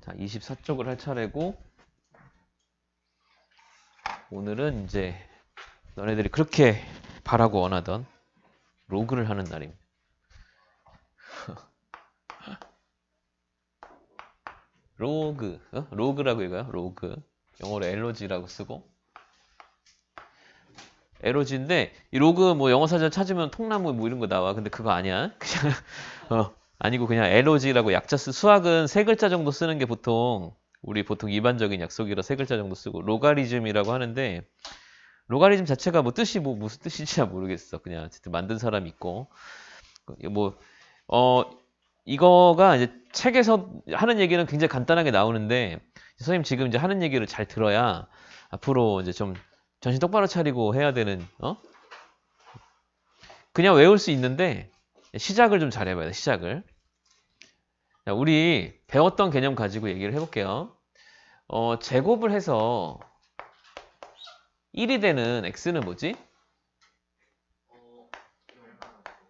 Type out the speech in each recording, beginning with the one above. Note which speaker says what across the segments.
Speaker 1: 자, 24쪽을 할 차례고, 오늘은 이제 너네들이 그렇게 바라고 원하던 로그를 하는 날입니다. 로그, 로그라고 읽어요. 로그. 영어로 LOG라고 쓰고. LOG인데, 이 로그 뭐 영어 사전 찾으면 통나무 뭐 이런 거 나와. 근데 그거 아니야. 그냥, 아니고 그냥 LOG라고 약자 수학은 세 글자 정도 쓰는 게 우리 보통 일반적인 약속이라 세 글자 정도 쓰고, 로가리즘이라고 하는데, 로가리즘 자체가 무슨 뜻인지 잘 모르겠어. 그냥 어쨌든 만든 사람이 있고. 뭐, 이거가 이제 책에서 하는 얘기는 굉장히 간단하게 나오는데, 선생님 지금 이제 하는 얘기를 잘 들어야 앞으로 이제 좀 정신 똑바로 차리고 해야 되는, 그냥 외울 수 있는데, 시작을 좀 잘 해봐야 돼, 시작을. 자, 우리 배웠던 개념 가지고 얘기를 해볼게요. 제곱을 해서 1이 되는 x는 뭐지?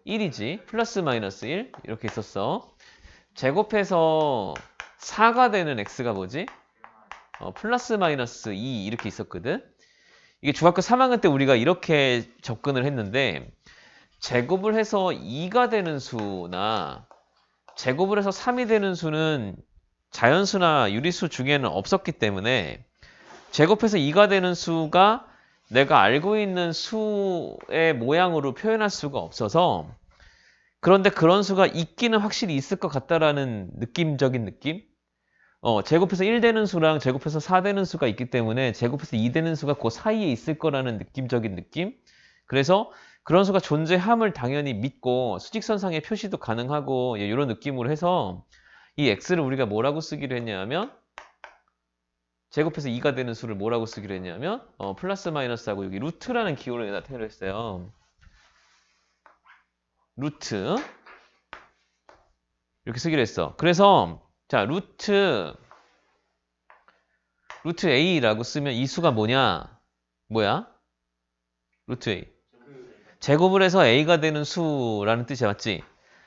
Speaker 1: 1이지. 플러스 마이너스 1. 이렇게 있었어. 제곱해서 4가 되는 x가 뭐지? 플러스 마이너스 2 이렇게 있었거든. 이게 중학교 3학년 때 우리가 이렇게 접근을 했는데 제곱을 해서 2가 되는 수나 제곱을 해서 3이 되는 수는 자연수나 유리수 중에는 없었기 때문에 제곱해서 2가 되는 수가 내가 알고 있는 수의 모양으로 표현할 수가 없어서 그런데 그런 수가 있기는 확실히 있을 것 같다라는 느낌적인 느낌? 제곱해서 1 되는 수랑 제곱해서 4 되는 수가 있기 때문에 제곱해서 2 되는 수가 그 사이에 있을 거라는 느낌적인 느낌? 그래서 그런 수가 존재함을 당연히 믿고 수직선상의 표시도 가능하고 이런 느낌으로 해서 이 x를 우리가 뭐라고 쓰기로 했냐면 제곱해서 2가 되는 수를 뭐라고 쓰기로 했냐면 플러스 마이너스하고 여기 루트라는 기호를 나타내려 했어요. 루트 이렇게 쓰기로 했어. 그래서 자 루트 a라고 쓰면 이 수가 뭐냐? 뭐야? 루트 a. 제곱을 해서 a가 되는 수라는 뜻이 맞지?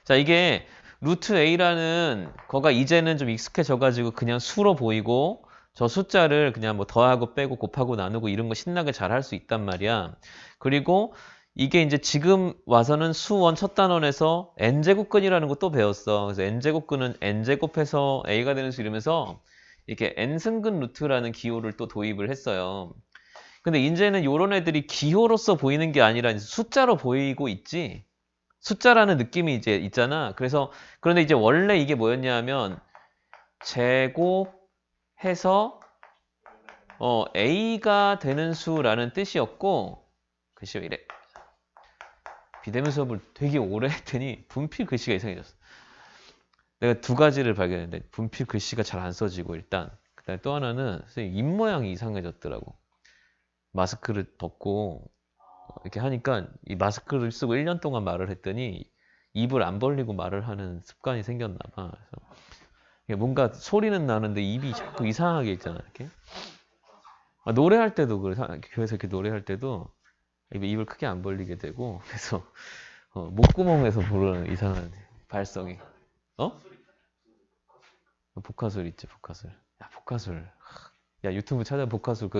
Speaker 1: 자 이게 루트 a라는 거가 이제는 좀 익숙해져가지고 그냥 수로 보이고 저 숫자를 그냥 뭐 더하고 빼고 곱하고 나누고 이런 거 신나게 잘 할 수 있단 말이야. 그리고 이게 이제 지금 와서는 수원 첫 단원에서 n제곱근이라는 거 또 배웠어. 그래서 n제곱근은 n제곱해서 a가 되는 수 이러면서 이렇게 n승근 루트라는 기호를 또 도입을 했어요. 근데 이제는 요런 애들이 기호로서 보이는 게 아니라 숫자로 보이고 있지. 숫자라는 느낌이 이제 있잖아. 그런데 이제 원래 이게 뭐였냐면 제곱해서 a가 되는 수라는 뜻이었고 글씨가 이래. 비대면 수업을 되게 오래 했더니 분필 글씨가 이상해졌어. 내가 두 가지를 발견했는데 분필 글씨가 잘 안 써지고 일단 그다음에 또 하나는 선생님 입 모양이 이상해졌더라고. 마스크를 벗고 이렇게 하니까 이 마스크를 쓰고 1년 동안 말을 했더니 입을 안 벌리고 말을 하는 습관이 생겼나 봐. 그래서 뭔가 소리는 나는데 입이 자꾸 이상하게 있잖아. 이렇게. 노래할 때도 그래. 교회에서 이렇게 노래할 때도 입을 크게 안 벌리게 되고 그래서 목구멍에서 부르는 이상한 발성이. 복화술 있지, 복화술. 야, 복화술. 야, 유튜브 찾아 복화술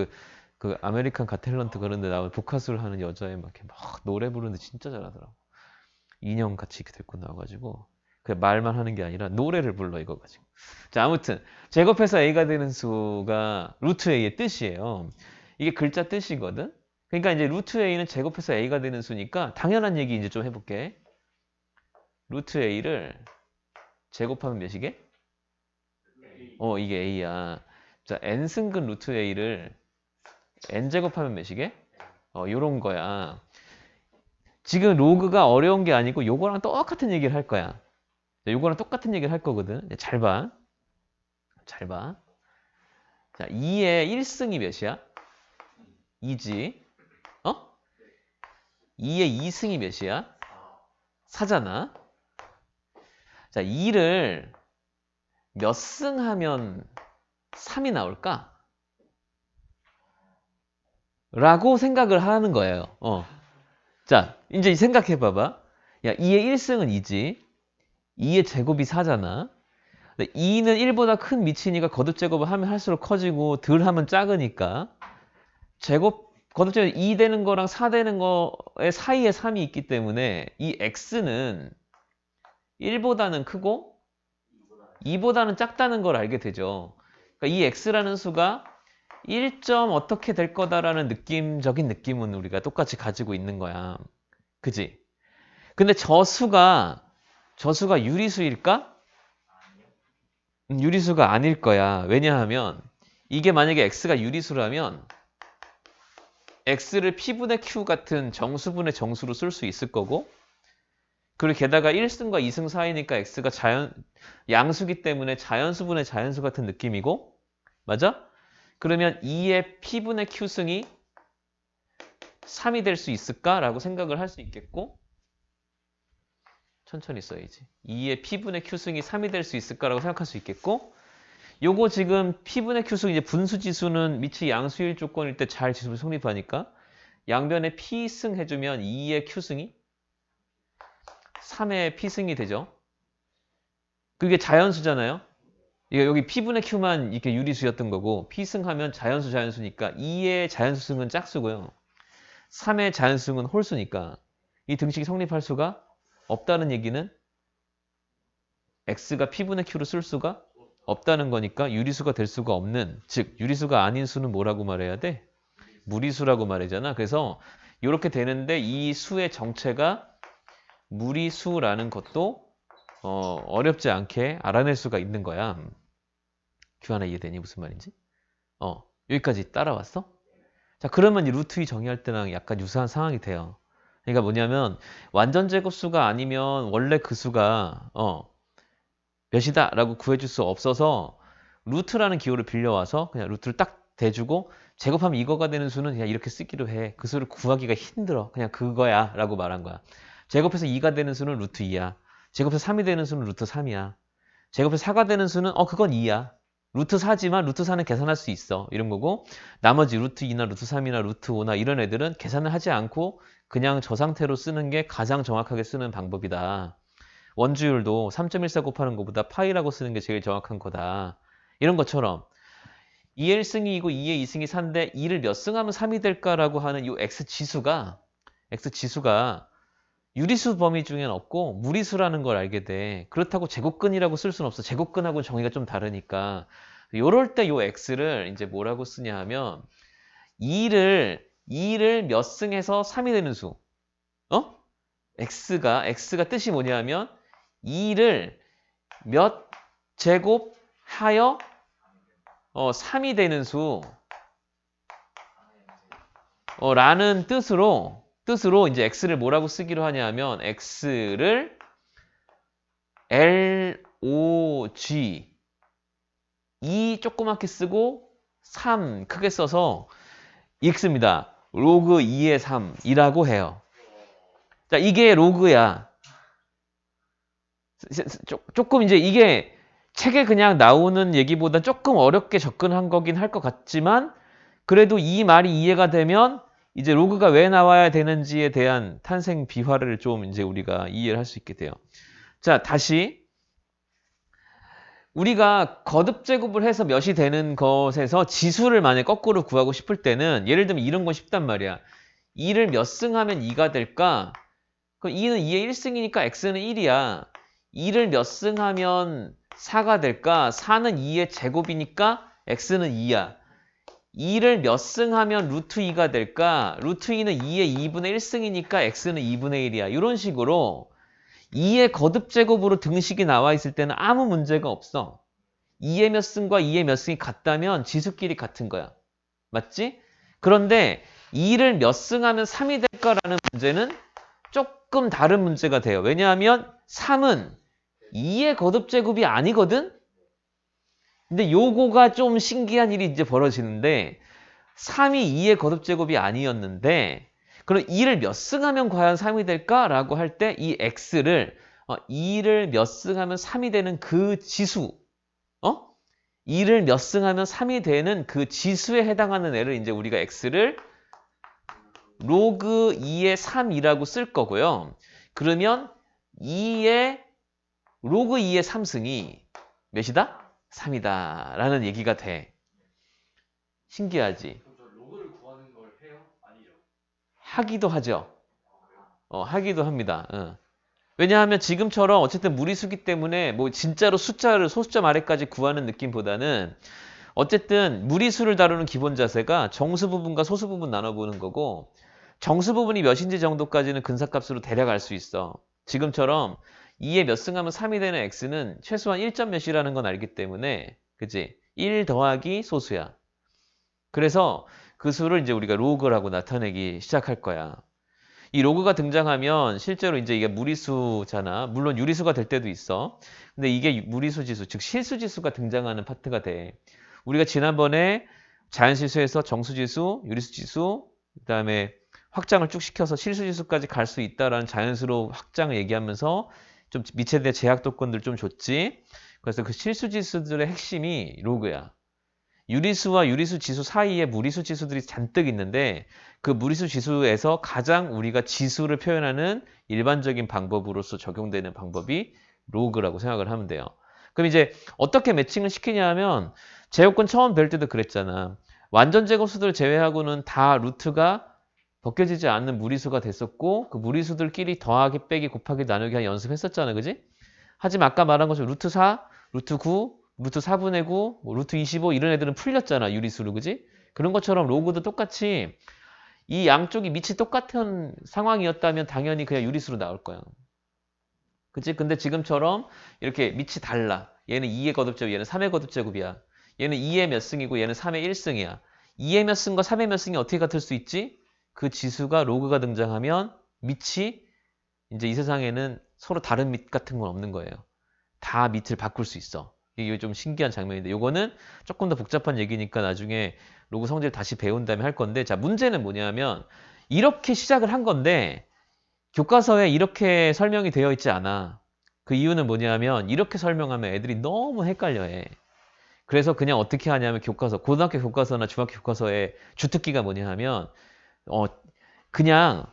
Speaker 1: 그 아메리칸 가탤런트 그런 데 나오는 복화술 하는 여자애 막 이렇게 막 노래 부르는데 진짜 잘하더라고. 인형 같이 이렇게 데리고 나와가지고 그냥 말만 하는 게 아니라 노래를 불러 이거 가지고. 자, 아무튼 제곱해서 a가 되는 수가 루트 a의 뜻이에요. 이게 글자 뜻이거든. 그러니까 이제 루트 a는 제곱해서 a가 되는 수니까 당연한 얘기 이제 좀 해볼게. 루트 a를 제곱하면 몇이게? 이게 a야. 자, n승근 루트 a를 n제곱하면 몇이게? 요런 거야. 지금 로그가 어려운 게 아니고 요거랑 똑같은 얘기를 할 거야. 요거랑 똑같은 얘기를 할 거거든. 잘 봐. 잘 봐. 자, 2의 1승이 몇이야? 2지. 2의 2승이 몇이야? 4잖아. 자, 2를 몇 승 하면 3이 나올까? 라고 생각을 하는 거예요. 자, 이제 생각해 봐봐. 야, 2의 1승은 2지. 2의 제곱이 4잖아. 2는 1보다 큰 미치니까 거듭제곱을 하면 할수록 커지고 덜 하면 작으니까 거듭제곱 2 되는 거랑 4 되는 거의 사이에 3이 있기 때문에 이 x는 1보다는 크고 2보다는 작다는 걸 알게 되죠. 그러니까 이 x라는 수가 1점 어떻게 될 거다라는 느낌적인 느낌은 우리가 똑같이 가지고 있는 거야. 그지? 근데 저 수가 유리수일까? 유리수가 아닐 거야. 왜냐하면 이게 만약에 x가 유리수라면 x를 p분의 q 같은 정수분의 정수로 쓸 수 있을 거고, 그리고 게다가 1승과 2승 사이니까 x가 양수기 때문에 자연수분의 자연수 같은 느낌이고, 맞아? 그러면 2의 p분의 q승이 3이 될 수 있을까라고 생각을 할 수 있겠고, 천천히 써야지. 2의 p분의 q승이 3이 될 수 있을까라고 생각할 수 있겠고, 요거 지금 p분의 q승 이제 분수지수는 미치 양수일 조건일 때 잘 지수를 성립하니까 양변에 p승 해주면 2의 q승이 3의 p승이 되죠. 그게 자연수잖아요. 여기 p분의 q만 이렇게 유리수였던 거고, p승하면 자연수니까 2의 자연수승은 짝수고요. 3의 자연수승은 홀수니까 이 등식이 성립할 수가 없다는 얘기는 x가 p분의 q로 쓸 수가 없다는 거니까 유리수가 될 수가 없는, 즉 유리수가 아닌 수는 뭐라고 말해야 돼? 무리수라고 말하잖아. 그래서 이렇게 되는데 이 수의 정체가 무리수라는 것도 어렵지 않게 알아낼 수가 있는 거야. q 하나 이해되니? 무슨 말인지? 여기까지 따라왔어? 자, 그러면 이 루트 2 정의할 때랑 약간 유사한 상황이 돼요. 그러니까 뭐냐면 완전 제곱수가 아니면 원래 그 수가 몇이다 라고 구해줄 수 없어서 루트라는 기호를 빌려와서 그냥 루트를 딱 대주고 제곱하면 이거가 되는 수는 그냥 이렇게 쓰기로 해. 그 수를 구하기가 힘들어. 그냥 그거야 라고 말한 거야. 제곱해서 2가 되는 수는 루트 2야. 제곱해서 3이 되는 수는 루트 3이야. 제곱해서 4가 되는 수는 그건 2야. 루트 4지만 루트 4는 계산할 수 있어. 이런 거고, 나머지 루트 2나 루트 3이나 루트 5나 이런 애들은 계산을 하지 않고 그냥 저 상태로 쓰는 게 가장 정확하게 쓰는 방법이다. 원주율도 3.14 곱하는 것보다 파이라고 쓰는 게 제일 정확한 거다. 이런 것처럼 2의 1승이 2고 2의 2승이 4인데 2를 몇 승하면 3이 될까라고 하는 이 x지수가 유리수 범위 중엔 없고 무리수라는 걸 알게 돼. 그렇다고 제곱근이라고 쓸 수는 없어. 제곱근하고 정의가 좀 다르니까. 요럴 때 요 x를 이제 뭐라고 쓰냐 하면 2를 몇 승해서 3이 되는 수. x가 뜻이 뭐냐 하면 2를 몇 제곱하여 3이 되는 수 라는 뜻으로 이제 x를 뭐라고 쓰기로 하냐 하면 x를 log 2 조그맣게 쓰고 3 크게 써서 x입니다. 로그 2의 3이라고 해요. 자, 이게 로그야. 조금 이제 이게 책에 그냥 나오는 얘기보다 조금 어렵게 접근한 거긴 할 것 같지만 그래도 이 말이 이해가 되면 이제 로그가 왜 나와야 되는지에 대한 탄생 비화를 좀 이제 우리가 이해를 할 수 있게 돼요. 자, 다시 우리가 거듭 제곱을 해서 몇이 되는 것에서 지수를 만약 거꾸로 구하고 싶을 때는 예를 들면 이런 건 쉽단 말이야. 2를 몇 승하면 2가 될까? 그럼 2는 2의 1승이니까 x는 1이야. 2를 몇 승하면 4가 될까? 4는 2의 제곱이니까 x는 2야. 2를 몇 승하면 루트 2가 될까? 루트 2는 2의 2분의 1승이니까 x는 2분의 1이야. 이런 식으로 2의 거듭 제곱으로 등식이 나와 있을 때는 아무 문제가 없어. 2의 몇 승과 2의 몇 승이 같다면 지수끼리 같은 거야. 맞지? 그런데 2를 몇 승하면 3이 될까라는 문제는 조금 다른 문제가 돼요. 왜냐하면 3은 2의 거듭 제곱이 아니거든? 근데 요거가 좀 신기한 일이 이제 벌어지는데 3이 2의 거듭 제곱이 아니었는데 그럼 2를 몇 승하면 과연 3이 될까라고 할 때 이 x를 2를 몇 승하면 3이 되는 그 지수 2를 몇 승하면 3이 되는 그 지수에 해당하는 애를 이제 우리가 x를 로그 2의 3이라고 쓸 거고요. 그러면 로그 2의 3승이 몇이다? 3이다. 라는 얘기가 돼. 신기하지?
Speaker 2: 그럼 저 로그를 구하는 걸 해요? 아니죠.
Speaker 1: 하기도 하죠. 하기도 합니다. 왜냐하면 지금처럼 어쨌든 무리수기 때문에 뭐 진짜로 숫자를 소수점 아래까지 구하는 느낌보다는 어쨌든 무리수를 다루는 기본 자세가 정수 부분과 소수 부분 나눠보는 거고 정수 부분이 몇인지 정도까지는 근사값으로 대략 알 수 있어. 지금처럼 2에 몇 승하면 3이 되는 x는 최소한 1점 몇이라는 건 알기 때문에 그치? 1 더하기 소수야. 그래서 그 수를 이제 우리가 로그라고 나타내기 시작할 거야. 이 로그가 등장하면 실제로 이제 이게 무리수잖아. 물론 유리수가 될 때도 있어. 근데 이게 무리수 지수, 즉 실수 지수가 등장하는 파트가 돼. 우리가 지난번에 자연실수에서 정수지수, 유리수지수, 그다음에 확장을 쭉 시켜서 실수지수까지 갈 수 있다라는 자연수로 확장을 얘기하면서 좀 밑에 대한 제약 조건들 좀 줬지. 그래서 그 실수지수들의 핵심이 로그야. 유리수와 유리수 지수 사이에 무리수 지수들이 잔뜩 있는데 그 무리수 지수에서 가장 우리가 지수를 표현하는 일반적인 방법으로서 적용되는 방법이 로그라고 생각을 하면 돼요. 그럼 이제 어떻게 매칭을 시키냐 하면 제곱근 처음 배울 때도 그랬잖아. 완전 제곱수들 제외하고는 다 루트가 벗겨지지 않는 무리수가 됐었고 그 무리수들끼리 더하기 빼기 곱하기 나누기 한 연습했었잖아. 그지? 하지만 아까 말한 것처럼 루트 4, 루트 9, 루트 4분의 9, 뭐 루트 25 이런 애들은 풀렸잖아. 유리수로. 그지? 그런 것처럼 로그도 똑같이 이 양쪽이 밑이 똑같은 상황이었다면 당연히 그냥 유리수로 나올 거야. 그치? 근데 지금처럼 이렇게 밑이 달라. 얘는 2의 거듭제곱, 얘는 3의 거듭제곱이야. 얘는 2의 몇 승이고 얘는 3의 1승이야. 2의 몇 승과 3의 몇 승이 어떻게 같을 수 있지? 그 지수가 로그가 등장하면 밑이 이제 이 세상에는 서로 다른 밑 같은 건 없는 거예요. 다 밑을 바꿀 수 있어. 이게 좀 신기한 장면인데 요거는 조금 더 복잡한 얘기니까 나중에 로그 성질 다시 배운 다음에 할 건데 자 문제는 뭐냐면 이렇게 시작을 한 건데 교과서에 이렇게 설명이 되어 있지 않아. 그 이유는 뭐냐면 이렇게 설명하면 애들이 너무 헷갈려해. 그래서 그냥 어떻게 하냐면 교과서, 고등학교 교과서나 중학교 교과서에 주특기가 뭐냐 하면 그냥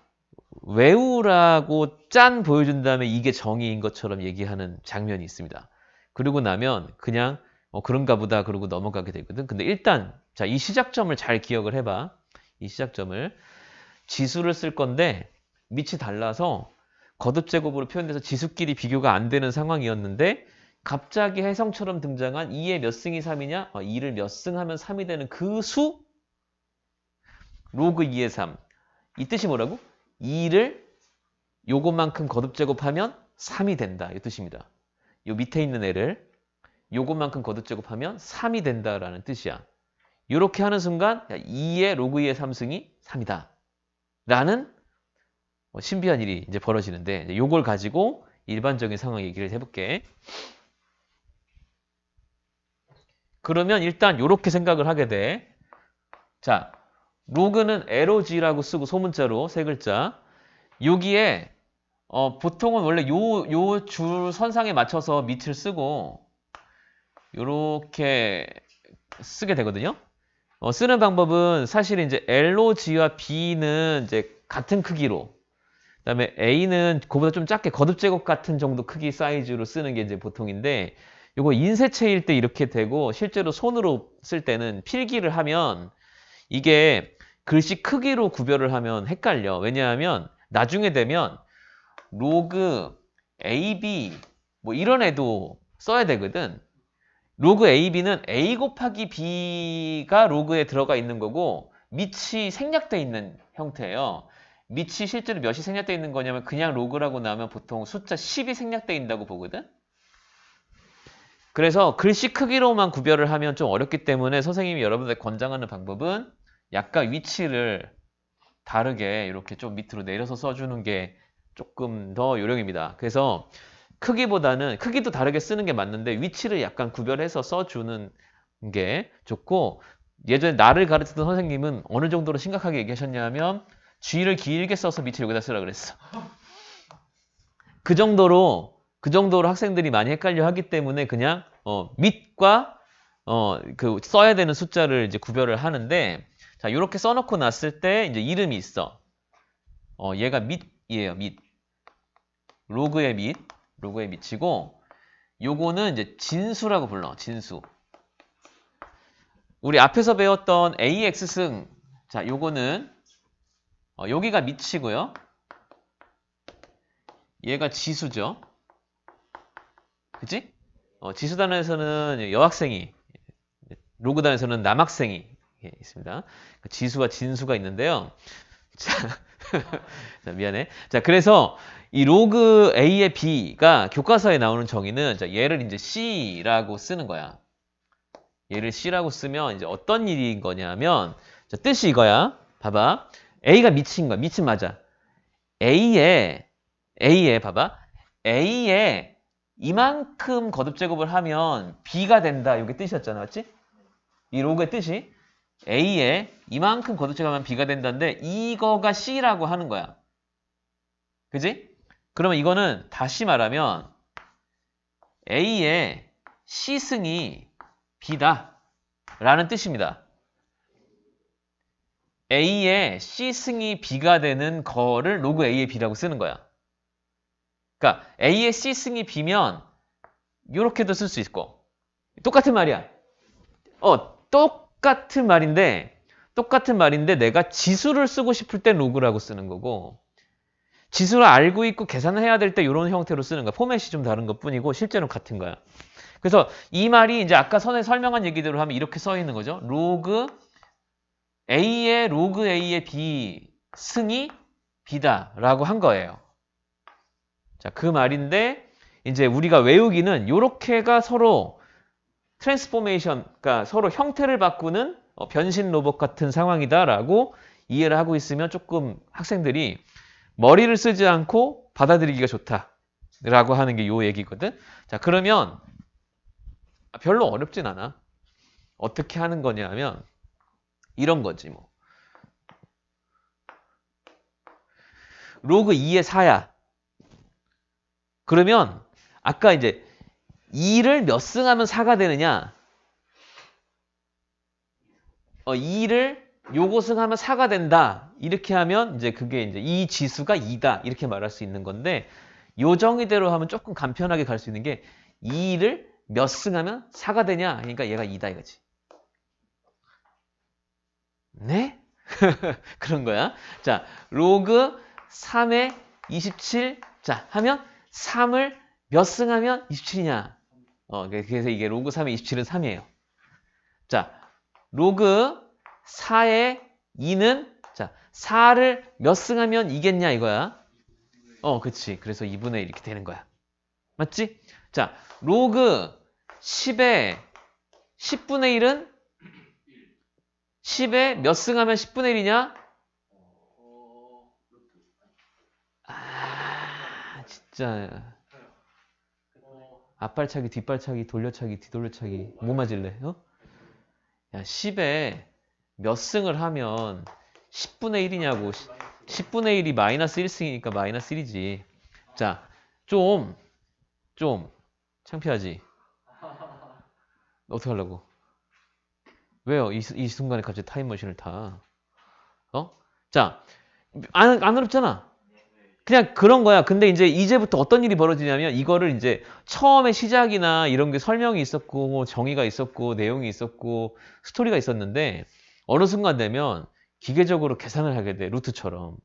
Speaker 1: 외우라고 짠 보여준 다음에 이게 정의인 것처럼 얘기하는 장면이 있습니다. 그러고 나면 그냥 그런가 보다 그러고 넘어가게 되거든. 근데 일단 자, 이 시작점을 잘 기억을 해봐. 이 시작점을 지수를 쓸 건데 밑이 달라서 거듭제곱으로 표현돼서 지수끼리 비교가 안 되는 상황이었는데 갑자기 혜성처럼 등장한 2의 몇 승이 3이냐? 2를 몇 승하면 3이 되는 그 수? 로그 2의 3. 이 뜻이 뭐라고? 2를 요것만큼 거듭제곱하면 3이 된다. 이 뜻입니다. 요 밑에 있는 애를 요것만큼 거듭제곱하면 3이 된다라는 뜻이야. 이렇게 하는 순간 2의 로그 2의 3승이 3이다. 라는 신비한 일이 이제 벌어지는데 요걸 가지고 일반적인 상황 얘기를 해볼게. 그러면 일단 이렇게 생각을 하게 돼. 자, 로그는 LOG라고 쓰고 소문자로 세 글자. 여기에 보통은 원래 요 줄 선상에 맞춰서 밑을 쓰고 요렇게 쓰게 되거든요. 쓰는 방법은 사실 이제 LOG와 B는 이제 같은 크기로 그다음에 A는 그보다 좀 작게 거듭제곱 같은 정도 크기 사이즈로 쓰는 게 이제 보통인데 요거 인쇄체일 때 이렇게 되고 실제로 손으로 쓸 때는 필기를 하면 이게 글씨 크기로 구별을 하면 헷갈려. 왜냐하면 나중에 되면 로그 AB 뭐 이런 애도 써야 되거든. 로그 AB는 A 곱하기 B가 로그에 들어가 있는 거고 밑이 생략돼 있는 형태예요. 밑이 실제로 몇이 생략돼 있는 거냐면 그냥 로그라고 나오면 보통 숫자 10이 생략돼 있다고 보거든. 그래서 글씨 크기로만 구별을 하면 좀 어렵기 때문에 선생님이 여러분들 권장하는 방법은 약간 위치를 다르게 이렇게 좀 밑으로 내려서 써주는 게 조금 더 요령입니다. 그래서 크기보다는 크기도 다르게 쓰는 게 맞는데 위치를 약간 구별해서 써주는 게 좋고 예전에 나를 가르치던 선생님은 어느 정도로 심각하게 얘기하셨냐면 G를 길게 써서 밑을 여기다 쓰라 그랬어. 그 정도로 학생들이 많이 헷갈려 하기 때문에 그냥 밑과 그 써야 되는 숫자를 이제 구별을 하는데 자, 이렇게 써놓고 났을 때 이제 이름이 있어. 얘가 밑이에요. 밑. 로그의 밑이고 요거는 이제 진수라고 불러. 진수. 우리 앞에서 배웠던 AX승. 자, 요거는 여기가 미치고요. 얘가 지수죠. 그치? 지수 단원에서는 여학생이, 로그 단원에서는 남학생이 있습니다. 지수와 진수가 있는데요. 자, 자, 미안해. 자, 그래서 이 로그 A의 B가 교과서에 나오는 정의는 자, 얘를 이제 C라고 쓰는 거야. 얘를 C라고 쓰면 이제 어떤 일인 거냐면 자, 뜻이 이거야. 봐봐. A가 미친 거야. 미친 맞아. A에 봐봐. A에 이만큼 거듭 제곱을 하면 B가 된다. 이게 뜻이었잖아. 맞지? 이 로그의 뜻이 A에 이만큼 거듭 제곱하면 B가 된다는데 이거가 C라고 하는 거야. 그지? 그러면 이거는 다시 말하면 A의 C승이 B다 라는 뜻입니다. A의 C승이 B가 되는 거를 로그 A의 B라고 쓰는 거야. 그러니까 A의 C승이 B면 이렇게도 쓸 수 있고 똑같은 말이야. 똑같은 말인데 내가 지수를 쓰고 싶을 때 로그라고 쓰는 거고 지수를 알고 있고 계산을 해야 될 때 이런 형태로 쓰는 거야. 포맷이 좀 다른 것 뿐이고 실제로는 같은 거야. 그래서 이 말이 이제 아까 선에 설명한 얘기대로 하면 이렇게 써 있는 거죠. 로그 A의 B 승이 B다라고 한 거예요. 자, 그 말인데 이제 우리가 외우기는 요렇게가 서로 트랜스포메이션, 그러니까 서로 형태를 바꾸는 변신 로봇 같은 상황이다라고 이해를 하고 있으면 조금 학생들이 머리를 쓰지 않고 받아들이기가 좋다라고 하는 게 요 얘기거든. 자, 그러면 별로 어렵진 않아. 어떻게 하는 거냐면 이런 거지 뭐. 로그 2의 4야. 그러면 아까 이제 2를 몇 승하면 4가 되느냐? 2를 요거 승하면 4가 된다. 이렇게 하면 이제 그게 이제 이 지수가 2다. 이렇게 말할 수 있는 건데 요 정의대로 하면 조금 간편하게 갈 수 있는 게 2를 몇 승하면 4가 되냐? 그러니까 얘가 2다 이거지. 네? 그런 거야. 자, 로그 3의 27. 자, 하면 3을 몇 승하면 27이냐? 그래서 이게 로그 3의 27은 3이에요. 자, 로그 4의 2는 자, 4를 몇 승하면 이겠냐 이거야. 그치. 그래서 2분의 1 이렇게 되는 거야. 맞지? 자, 로그 10의 10분의 1은 10에 몇 승하면 10분의 1이냐? 진짜 앞발차기, 뒷발차기, 돌려차기, 뒤돌려차기 뭐 맞을래? 야, 10에 몇 승을 하면 10분의 1이냐고. 10분의 1이 마이너스 1승이니까 마이너스 1이지. 자, 좀 창피하지? 어떻게 하려고? 왜요? 이 순간에 갑자기 타임머신을 타? 자, 안 어렵잖아. 그냥 그런 거야. 근데 이제부터 어떤 일이 벌어지냐면 이거를 이제 처음에 시작이나 이런 게 설명이 있었고 뭐 정의가 있었고 내용이 있었고 스토리가 있었는데 어느 순간 되면 기계적으로 계산을 하게 돼. 루트처럼.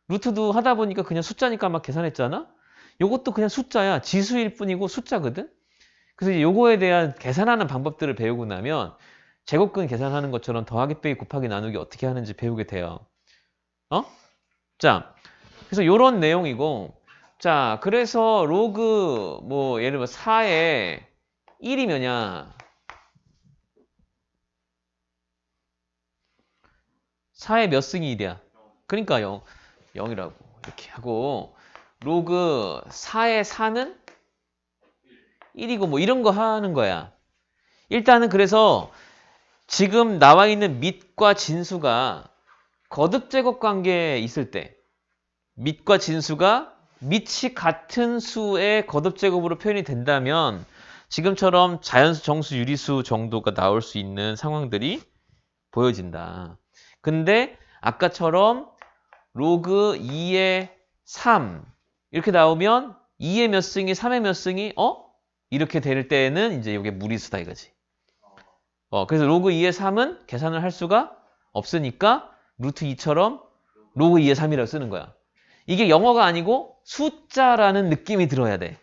Speaker 1: 루트도 하다 보니까 그냥 숫자니까 막 계산했잖아? 요것도 그냥 숫자야. 지수일 뿐이고 숫자거든? 그래서 이제 요거에 대한 계산하는 방법들을 배우고 나면 제곱근 계산하는 것처럼 더하기 빼기 곱하기 나누기 어떻게 하는지 배우게 돼요. 자, 그래서 요런 내용이고 자, 그래서 로그 뭐 예를 들어 4에 1이 뭐냐? 4에 몇 승이 1이야? 그러니까 0이라고 이렇게 하고 로그 4의 4는 1이고 뭐 이런 거 하는 거야. 일단은 그래서 지금 나와 있는 밑과 진수가 거듭 제곱 관계에 있을 때 밑과 진수가 밑이 같은 수의 거듭 제곱으로 표현이 된다면 지금처럼 자연수, 정수, 유리수 정도가 나올 수 있는 상황들이 보여진다. 근데 아까처럼 로그 2의 3 이렇게 나오면 2의 몇 승이 3의 몇 승이 이렇게 될 때는 이제 이게 무리수다 이거지. 그래서 로그 2의 3은 계산을 할 수가 없으니까 루트 2처럼 로그 2의 3이라고 쓰는 거야. 이게 영어가 아니고 숫자라는 느낌이 들어야 돼.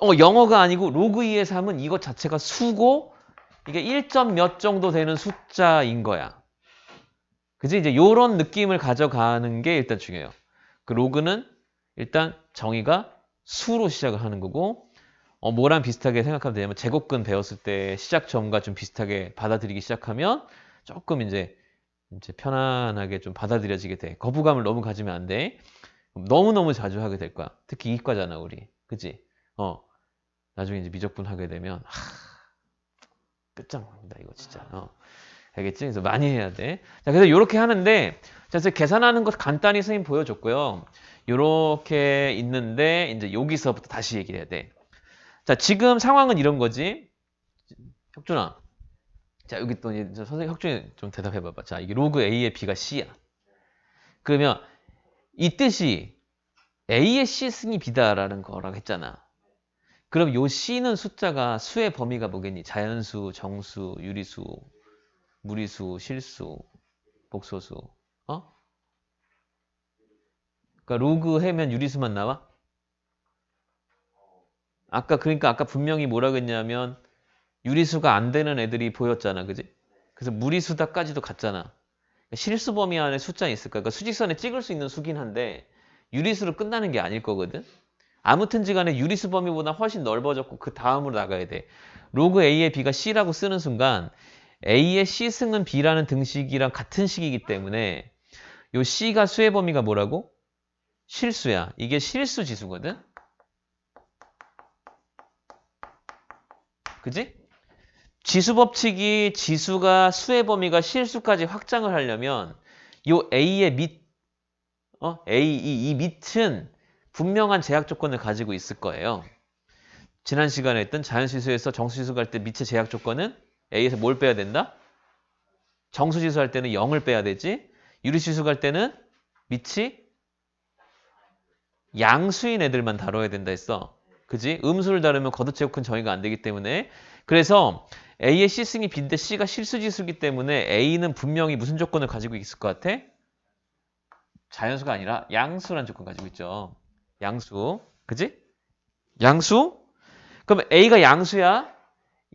Speaker 1: 영어가 아니고 로그 2의 3은 이것 자체가 수고 이게 1점 몇 정도 되는 숫자인 거야. 그지? 이제 요런 느낌을 가져가는 게 일단 중요해요. 그 로그는 일단 정의가 수로 시작을 하는 거고 뭐랑 비슷하게 생각하면 되냐면 제곱근 배웠을 때 시작점과 좀 비슷하게 받아들이기 시작하면 조금 이제 편안하게 좀 받아들여지게 돼. 거부감을 너무 가지면 안 돼. 너무너무 자주 하게 될 거야. 특히 이과잖아, 우리. 그치? 나중에 이제 미적분 하게 되면, 끝장납니다, 이거 진짜. 알겠지? 그래서 많이 해야 돼. 자, 그래서 이렇게 하는데, 자, 그래서 계산하는 것 간단히 선생님 보여줬고요. 요렇게 있는데, 이제 여기서부터 다시 얘기를 해야 돼. 자, 지금 상황은 이런 거지. 혁준아. 자, 여기 또 이제 선생님 혁준이 좀 대답해봐봐. 자, 이게 로그 A의 B가 C야. 그러면 이 뜻이 A의 C승이 B다라는 거라고 했잖아. 그럼 요 C는 숫자가 수의 범위가 뭐겠니? 자연수, 정수, 유리수, 무리수, 실수, 복소수. 그러니까 로그 해면 유리수만 나와? 그러니까 아까 분명히 뭐라고 했냐면 유리수가 안 되는 애들이 보였잖아. 그지? 그래서 무리수다까지도 갔잖아. 실수 범위 안에 숫자는 있을까? 그러니까 수직선에 찍을 수 있는 수긴 한데 유리수로 끝나는 게 아닐 거거든. 아무튼지 간에 유리수 범위보다 훨씬 넓어졌고 그 다음으로 나가야 돼. 로그 A의 B가 C라고 쓰는 순간 A의 C승은 B라는 등식이랑 같은 식이기 때문에 요 C가 수의 범위가 뭐라고? 실수야. 이게 실수 지수거든. 그지? 지수 법칙이 지수가 수의 범위가 실수까지 확장을 하려면 요 A의 이 밑은 분명한 제약 조건을 가지고 있을 거예요. 지난 시간에 했던 자연수에서 정수지수 갈 때 밑의 제약 조건은 A에서 뭘 빼야 된다? 정수지수 할 때는 0을 빼야 되지. 유리지수 갈 때는 밑이 양수인 애들만 다뤄야 된다 했어. 그지? 음수를 다루면 거듭제곱근 정의가 안 되기 때문에. 그래서 A의 C승이 B인데 C가 실수지수이기 때문에 A는 분명히 무슨 조건을 가지고 있을 것 같아? 자연수가 아니라 양수라는 조건 가지고 있죠. 양수. 그지? 양수? 그럼 A가 양수야.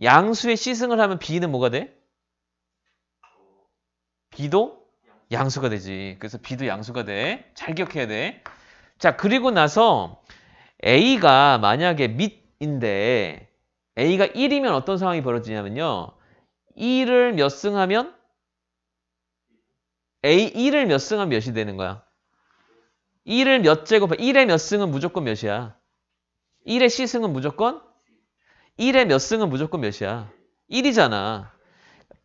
Speaker 1: 양수의 C승을 하면 B는 뭐가 돼? B도 양수가 되지. 그래서 B도 양수가 돼. 잘 기억해야 돼. 자, 그리고 나서 A가 만약에 밑인데 A가 1이면 어떤 상황이 벌어지냐면요. 1을 몇 승하면 1을 몇 승하면 몇이 되는 거야? 1을 몇 제곱해? 1의 몇 승은 무조건 몇이야? 1의 C승은 무조건? 1의 몇 승은 무조건 몇이야? 1이잖아.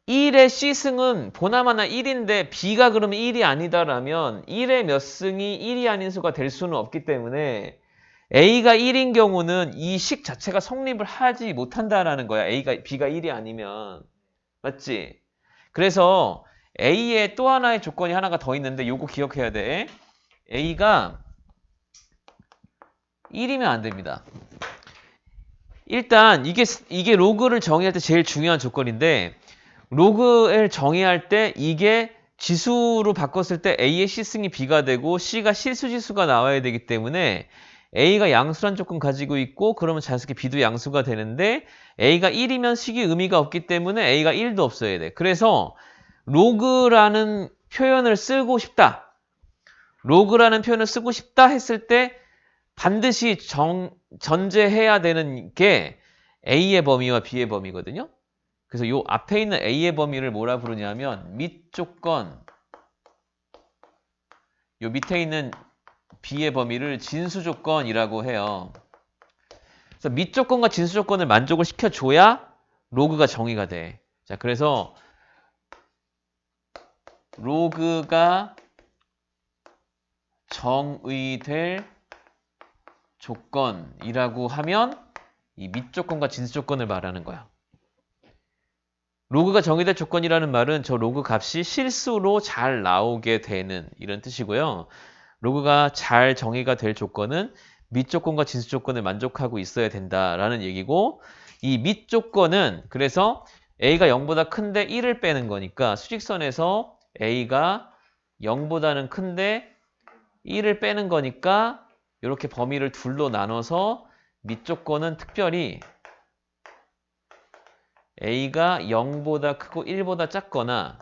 Speaker 1: 1의 C승은 보나마나 1인데 B가 그러면 1이 아니다라면 1의 몇 승이 1이 아닌 수가 될 수는 없기 때문에 A가 1인 경우는 이 식 자체가 성립을 하지 못한다라는 거야. B가 1이 아니면. 맞지? 그래서 A의 또 하나의 조건이 하나가 더 있는데 요거 기억해야 돼. A가 1이면 안 됩니다. 일단 이게 로그를 정의할 때 제일 중요한 조건인데 로그를 정의할 때 이게 지수로 바꿨을 때 A의 C승이 B가 되고 C가 실수지수가 나와야 되기 때문에 A가 양수란 조건 가지고 있고 그러면 자연스럽게 B도 양수가 되는데 A가 1이면 식이 의미가 없기 때문에 A가 1도 없어야 돼. 그래서 로그라는 표현을 쓰고 싶다. 로그라는 표현을 쓰고 싶다 했을 때 반드시 전제해야 되는 게 A의 범위와 B의 범위거든요. 그래서 요 앞에 있는 A의 범위를 뭐라 부르냐면 밑 조건, 요 밑에 있는 B의 범위를 진수 조건이라고 해요. 그래서 밑 조건과 진수 조건을 만족을 시켜줘야 로그가 정의가 돼. 자, 그래서 로그가 정의될 조건이라고 하면 이 밑 조건과 진수 조건을 말하는 거야. 로그가 정의될 조건이라는 말은 저 로그 값이 실수로 잘 나오게 되는 이런 뜻이고요. 로그가 잘 정의가 될 조건은 밑 조건과 진수 조건을 만족하고 있어야 된다라는 얘기고 이 밑 조건은 그래서 a가 0보다 큰데 1을 빼는 거니까 수직선에서 a가 0보다는 큰데 1을 빼는 거니까 이렇게 범위를 둘로 나눠서 밑 조건은 특별히 a가 0보다 크고 1보다 작거나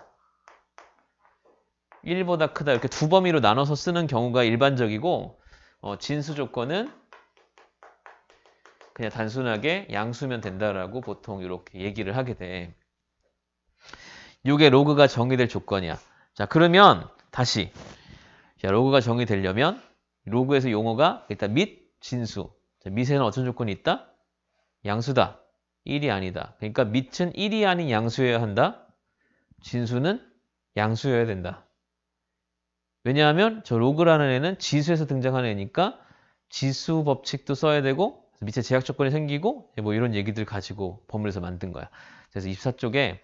Speaker 1: 1보다 크다 이렇게 두 범위로 나눠서 쓰는 경우가 일반적이고 진수 조건은 그냥 단순하게 양수면 된다라고 보통 이렇게 얘기를 하게 돼. 이게 로그가 정의될 조건이야. 자, 그러면 다시 자, 로그가 정의되려면 로그에서 용어가 일단 밑, 진수. 자, 밑에는 어떤 조건이 있다? 양수다. 1이 아니다. 그러니까 밑은 1이 아닌 양수여야 한다. 진수는 양수여야 된다. 왜냐하면 저 로그라는 애는 지수에서 등장하는 애니까 지수 법칙도 써야 되고 밑에 제약 조건이 생기고 뭐 이런 얘기들 가지고 법문에서 만든 거야. 그래서 24쪽에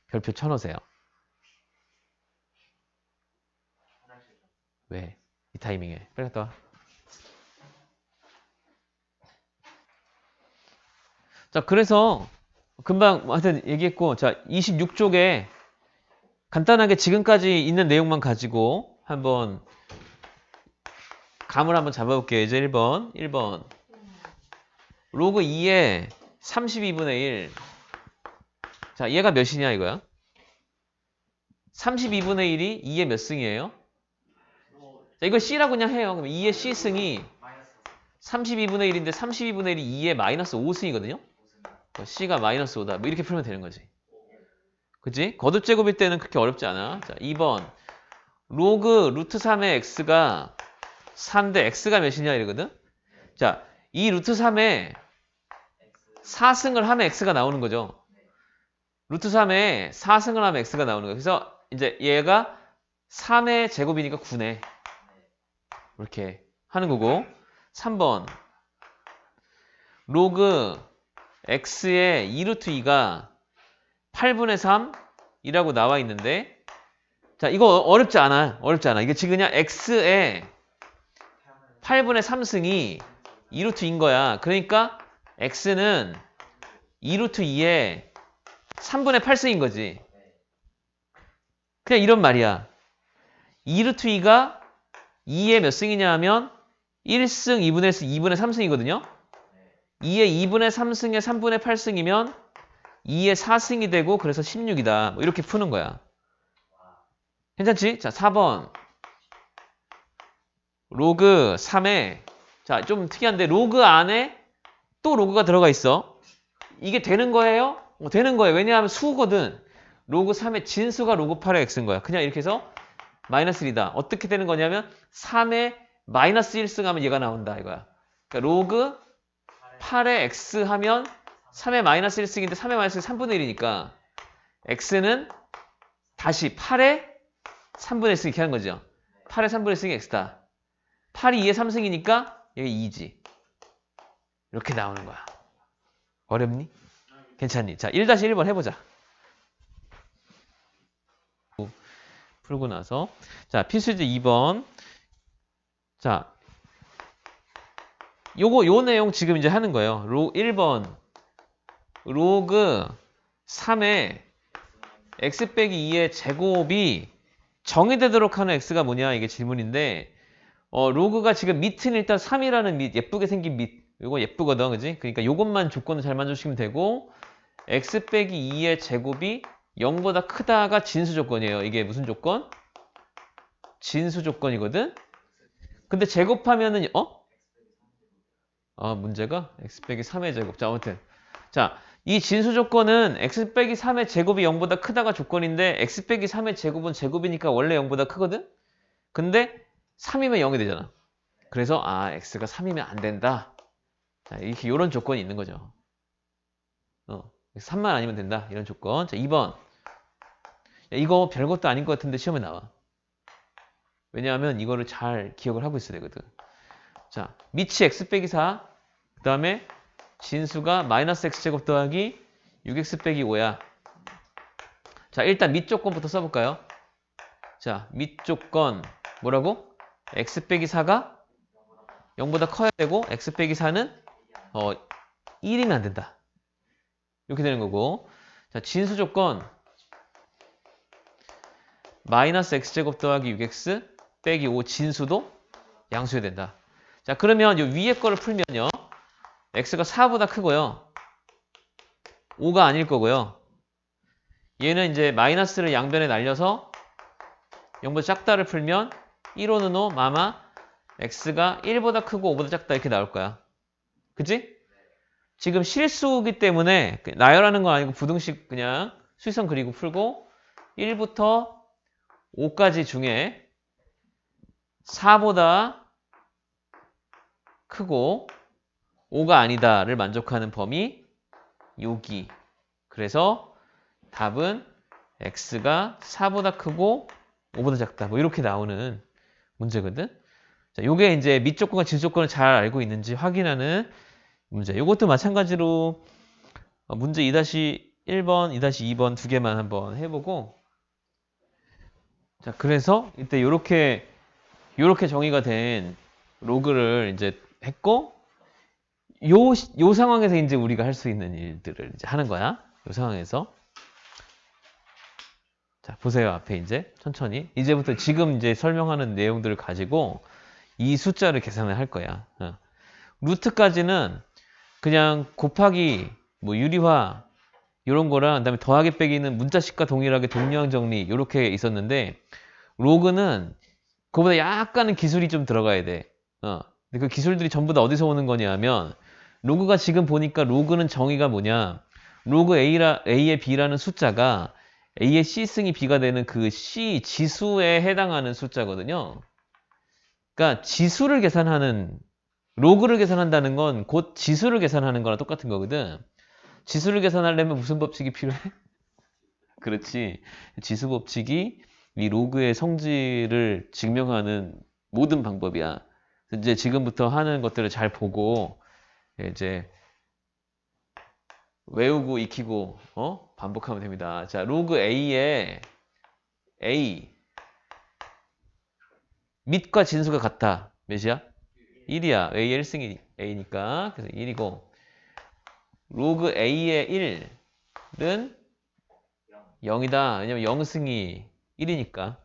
Speaker 1: 별표 쳐놓으세요. 왜? 이 타이밍에. 빨리 갔다 와. 자, 그래서 금방 하여튼 얘기했고 자, 26쪽에 간단하게 지금까지 있는 내용만 가지고 한번 감을 한번 잡아볼게요. 이제 1번. 로그 2에 32분의 1. 자, 얘가 몇이냐 이거야? 32분의 1이 2의 몇 승이에요? 자, 이거 C라고 그냥 해요. 그럼 2의 C승이 32분의 1인데 32분의 1이 2의 마이너스 5승이거든요? C가 마이너스 5다. 뭐 이렇게 풀면 되는 거지. 그치? 거듭 제곱일 때는 그렇게 어렵지 않아. 자, 2번. 로그 루트 3의 x가 3대 x가 몇이냐 이러거든? 자, 이 루트 3에 4승을 하면 x가 나오는 거죠. 루트 3에 4승을 하면 x가 나오는 거예요. 그래서 이제 얘가 3의 제곱이니까 9네. 이렇게 하는 거고. 3번. 로그 x의 2루트 2가 8분의 3이라고 나와 있는데 자, 이거 어렵지 않아. 이게 지금 그냥 x의 8분의 3승이 2루트인 거야. 그러니까 x는 2루트 2에 3분의 8승인 거지. 그냥 이런 말이야. 2루트 2가 2의 몇 승이냐 하면 1승, 2분의 1승, 2분의 3승이거든요. 2의 2분의 3승에 3분의 8승이면 2의 4승이 되고 그래서 16이다. 뭐 이렇게 푸는 거야. 괜찮지? 자, 4번. 로그 3에 자, 좀 특이한데 로그 안에 또 로그가 들어가 있어. 이게 되는 거예요? 되는 거예요. 왜냐하면 수거든. 로그 3의 진수가 로그 8의 x인 거야. 그냥 이렇게 해서 마이너스 1이다. 어떻게 되는 거냐면 3의 마이너스 1승 하면 얘가 나온다 이거야. 그러니까 로그 8의 x 하면 3의 마이너스 1승인데 3의 마이너스 3분의 1이니까 x는 다시 8의 3분의 1승 이렇게 하는 거죠. 8의 3분의 1승이 x다. 8이 2의 3승이니까 여기 2지. 이렇게 나오는 거야. 어렵니? 괜찮니? 자, 1-1번 해보자. 풀고 나서 자, 필수제 2번. 자, 요 내용 지금 이제 하는 거예요. 1번. 로그 3의 x 빼기 2의 제곱이 정의되도록 하는 x가 뭐냐 이게 질문인데 로그가 지금 밑은 일단 3이라는 밑 예쁘게 생긴 밑 이거 예쁘거든 그지? 그러니까 요것만 조건을 잘 만져주시면 되고 x 빼기 2의 제곱이 0보다 크다가 진수 조건이에요. 이게 무슨 조건? 진수 조건이거든? 근데 제곱하면은 문제가 x 빼기 3의 제곱. 자, 아무튼 자, 이 진수 조건은 x 빼기 3의 제곱이 0보다 크다가 조건인데 x 빼기 3의 제곱은 제곱이니까 원래 0보다 크거든? 근데 3이면 0이 되잖아. 그래서 x가 3이면 안 된다. 자, 이렇게 요런 조건이 있는 거죠. 3만 아니면 된다. 이런 조건. 자, 2번. 야, 이거 별것도 아닌 것 같은데 시험에 나와. 왜냐하면 이거를 잘 기억을 하고 있어야 되거든. 자, 밑이 x 빼기 4. 그 다음에 진수가 마이너스 x제곱 더하기 6x 빼기 5야. 자, 일단 밑 조건부터 써볼까요? 자, 밑 조건 뭐라고? x 빼기 4가 0보다 커야 되고 x 빼기 4는 1이면 안 된다. 이렇게 되는 거고. 자, 진수 조건 마이너스 x제곱 더하기 6x 빼기 5 진수도 양수여야 된다. 자, 그러면 요 위에 거를 풀면요. x가 4보다 크고요. 5가 아닐 거고요. 얘는 이제 마이너스를 양변에 날려서 0보다 작다를 풀면 1호는 5, 마마 x가 1보다 크고 5보다 작다 이렇게 나올 거야. 그치? 지금 실수기 때문에 나열하는 건 아니고 부등식 그냥 수위선 그리고 풀고 1부터 5까지 중에 4보다 크고 5가 아니다를 만족하는 범위 여기. 그래서 답은 x가 4보다 크고 5보다 작다. 뭐 이렇게 나오는 문제거든. 자, 요게 이제 밑조건과 진조건을 잘 알고 있는지 확인하는 문제. 요것도 마찬가지로 문제 2-1번, 2-2번 두 개만 한번 해보고. 자, 그래서 이때 요렇게 정의가 된 로그를 이제 했고, 요 상황에서 이제 우리가 할 수 있는 일들을 이제 하는 거야. 요 상황에서. 자, 보세요. 앞에 이제 천천히. 이제부터 지금 이제 설명하는 내용들을 가지고 이 숫자를 계산을 할 거야. 루트까지는 그냥 곱하기, 뭐 유리화 이런 거랑 그다음에 더하기 빼기는 문자식과 동일하게 동량 정리 이렇게 있었는데 로그는 그거보다 약간은 기술이 좀 들어가야 돼. 근데 그 기술들이 전부 다 어디서 오는 거냐 하면 로그가 지금 보니까 로그는 정의가 뭐냐? 로그 A의 B라는 숫자가 A의 C승이 B가 되는 그 C 지수에 해당하는 숫자거든요. 그러니까 지수를 계산하는 로그를 계산한다는 건 곧 지수를 계산하는 거랑 똑같은 거거든. 지수를 계산하려면 무슨 법칙이 필요해? 그렇지. 지수 법칙이 이 로그의 성질을 증명하는 모든 방법이야. 이제 지금부터 하는 것들을 잘 보고 이제 외우고 익히고 반복하면 됩니다. 자, 로그 A의 A 밑과 진수가 같다. 몇이야? 1이야. A의 1승이 A니까. 그래서 1이고 로그 A의 1은 0이다. 왜냐면 0승이 1이니까.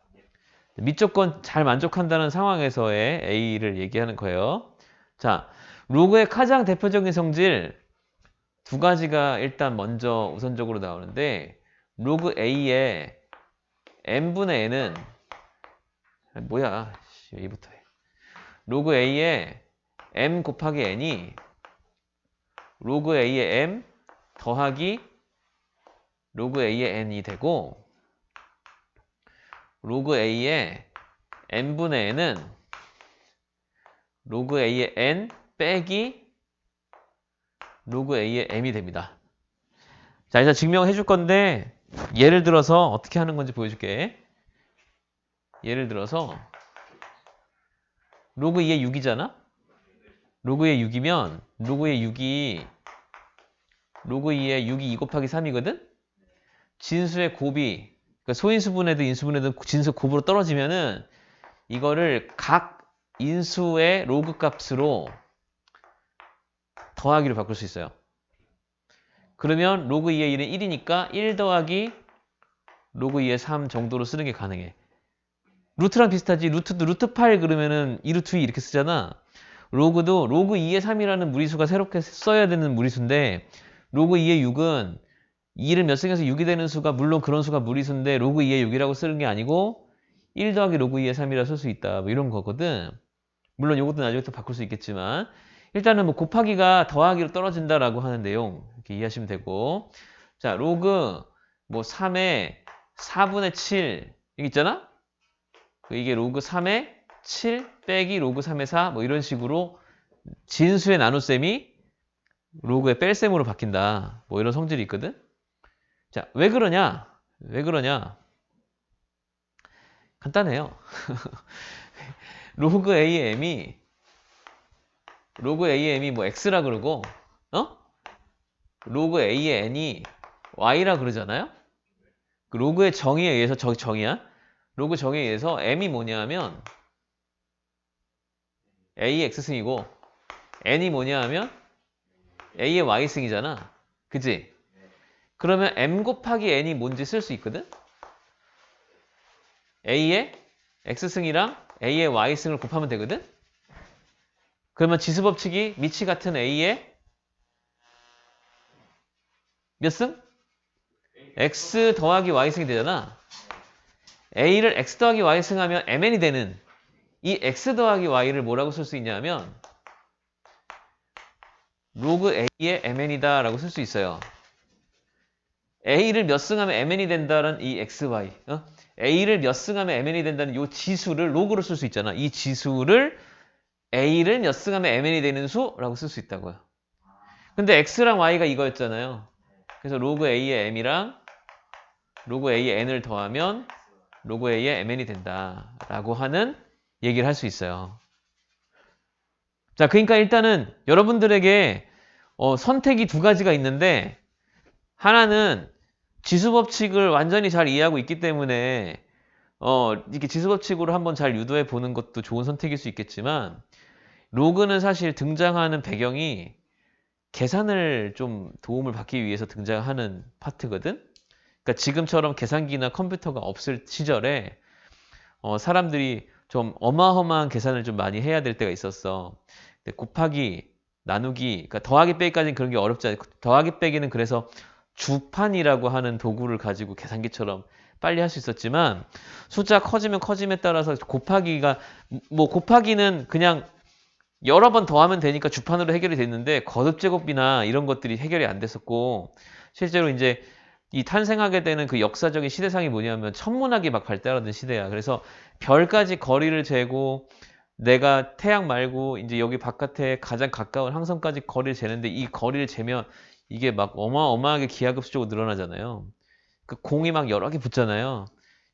Speaker 1: 밑조건 잘 만족한다는 상황에서의 A를 얘기하는 거예요. 자, 로그의 가장 대표적인 성질 두 가지가 일단 먼저 우선적으로 나오는데 로그 A의 n분의 n은 뭐야? A부터 해. 로그 A의 m 곱하기 n이 로그 A의 m 더하기 로그 A의 n이 되고 로그 A의 n분의 n은 로그 A의 n 빼기 로그 A의 m이 됩니다. 자, 이제 증명해 줄 건데 예를 들어서 어떻게 하는 건지 보여줄게. 예를 들어서 로그 2의 6이잖아? 로그의 6이면 로그의 6이 로그 2의 6이 2 곱하기 3이거든? 진수의 곱이 그러니까 소인수분해든 인수분해든 진수 곱으로 떨어지면은 이거를 각 인수의 로그 값으로 더하기로 바꿀 수 있어요. 그러면 로그 2의 1은 1이니까 1 더하기 로그 2의 3 정도로 쓰는 게 가능해. 루트랑 비슷하지. 루트도 루트 8 그러면은 2루트 2 이렇게 쓰잖아. 로그도 로그 2의 3이라는 무리수가 새롭게 써야 되는 무리수인데 로그 2의 6은 2를 몇 승해서 6이 되는 수가 물론 그런 수가 무리수인데 로그 2의 6이라고 쓰는 게 아니고 1 더하기 로그 2의 3이라 쓸 수 있다. 뭐 이런 거거든. 물론 이것도 나중에 또 바꿀 수 있겠지만 일단은 뭐 곱하기가 더하기로 떨어진다라고 하는 내용 이렇게 이해하시면 되고 자 로그 뭐 3의 4분의 7 이게 있잖아? 이게 로그 3의 7 빼기 로그 3의 4 뭐 이런 식으로 진수의 나눗셈이 로그의 뺄셈으로 바뀐다. 뭐 이런 성질이 있거든. 자, 왜 그러냐? 왜 그러냐? 간단해요. 로그 A의 M이 뭐 X라 그러고 로그 A의 N이 Y라 그러잖아요? 그 로그의 정의에 의해서 정의야? 로그 정의에 의해서 M이 뭐냐면 A의 X승이고 N이 뭐냐 하면 A의 Y승이잖아. 그지? 그러면 M 곱하기 N이 뭔지 쓸 수 있거든? A의 X승이랑 A의 Y승을 곱하면 되거든? 그러면 지수법칙이 미치 같은 A의 몇 승? X 더하기 Y승이 되잖아. A를 X 더하기 Y승 하면 MN이 되는 이 X 더하기 Y를 뭐라고 쓸 수 있냐면 로그 A의 MN이다 라고 쓸 수 있어요. A를 몇 승하면 MN이 된다는 이 XY A를 몇 승하면 MN이 된다는 이 지수를 로그로 쓸 수 있잖아. 이 지수를 A를 몇 승하면 MN이 되는 수라고 쓸 수 있다고요. 근데 X랑 Y가 이거였잖아요. 그래서 로그 A의 M이랑 로그 A의 N을 더하면 로그 A의 MN이 된다라고 하는 얘기를 할 수 있어요. 자, 그러니까 일단은 여러분들에게 선택이 두 가지가 있는데 하나는 지수법칙을 완전히 잘 이해하고 있기 때문에 이렇게 지수법칙으로 한번 잘 유도해 보는 것도 좋은 선택일 수 있겠지만 로그는 사실 등장하는 배경이 계산을 좀 도움을 받기 위해서 등장하는 파트거든. 그러니까 지금처럼 계산기나 컴퓨터가 없을 시절에 사람들이 좀 어마어마한 계산을 좀 많이 해야 될 때가 있었어. 근데 곱하기, 나누기, 그러니까 더하기 빼기까지는 그런 게 어렵지 않아요. 더하기 빼기는 그래서 주판이라고 하는 도구를 가지고 계산기처럼 빨리 할 수 있었지만 숫자 커지면 커짐에 따라서 곱하기가 뭐 곱하기는 그냥 여러 번 더하면 되니까 주판으로 해결이 됐는데 거듭제곱이나 이런 것들이 해결이 안 됐었고 실제로 이제 이 탄생하게 되는 그 역사적인 시대상이 뭐냐면 천문학이 막 발달하던 시대야. 그래서 별까지 거리를 재고 내가 태양 말고 이제 여기 바깥에 가장 가까운 항성까지 거리를 재는데 이 거리를 재면 이게 막 어마어마하게 기하급수적으로 늘어나잖아요. 그 공이 막 여러 개 붙잖아요.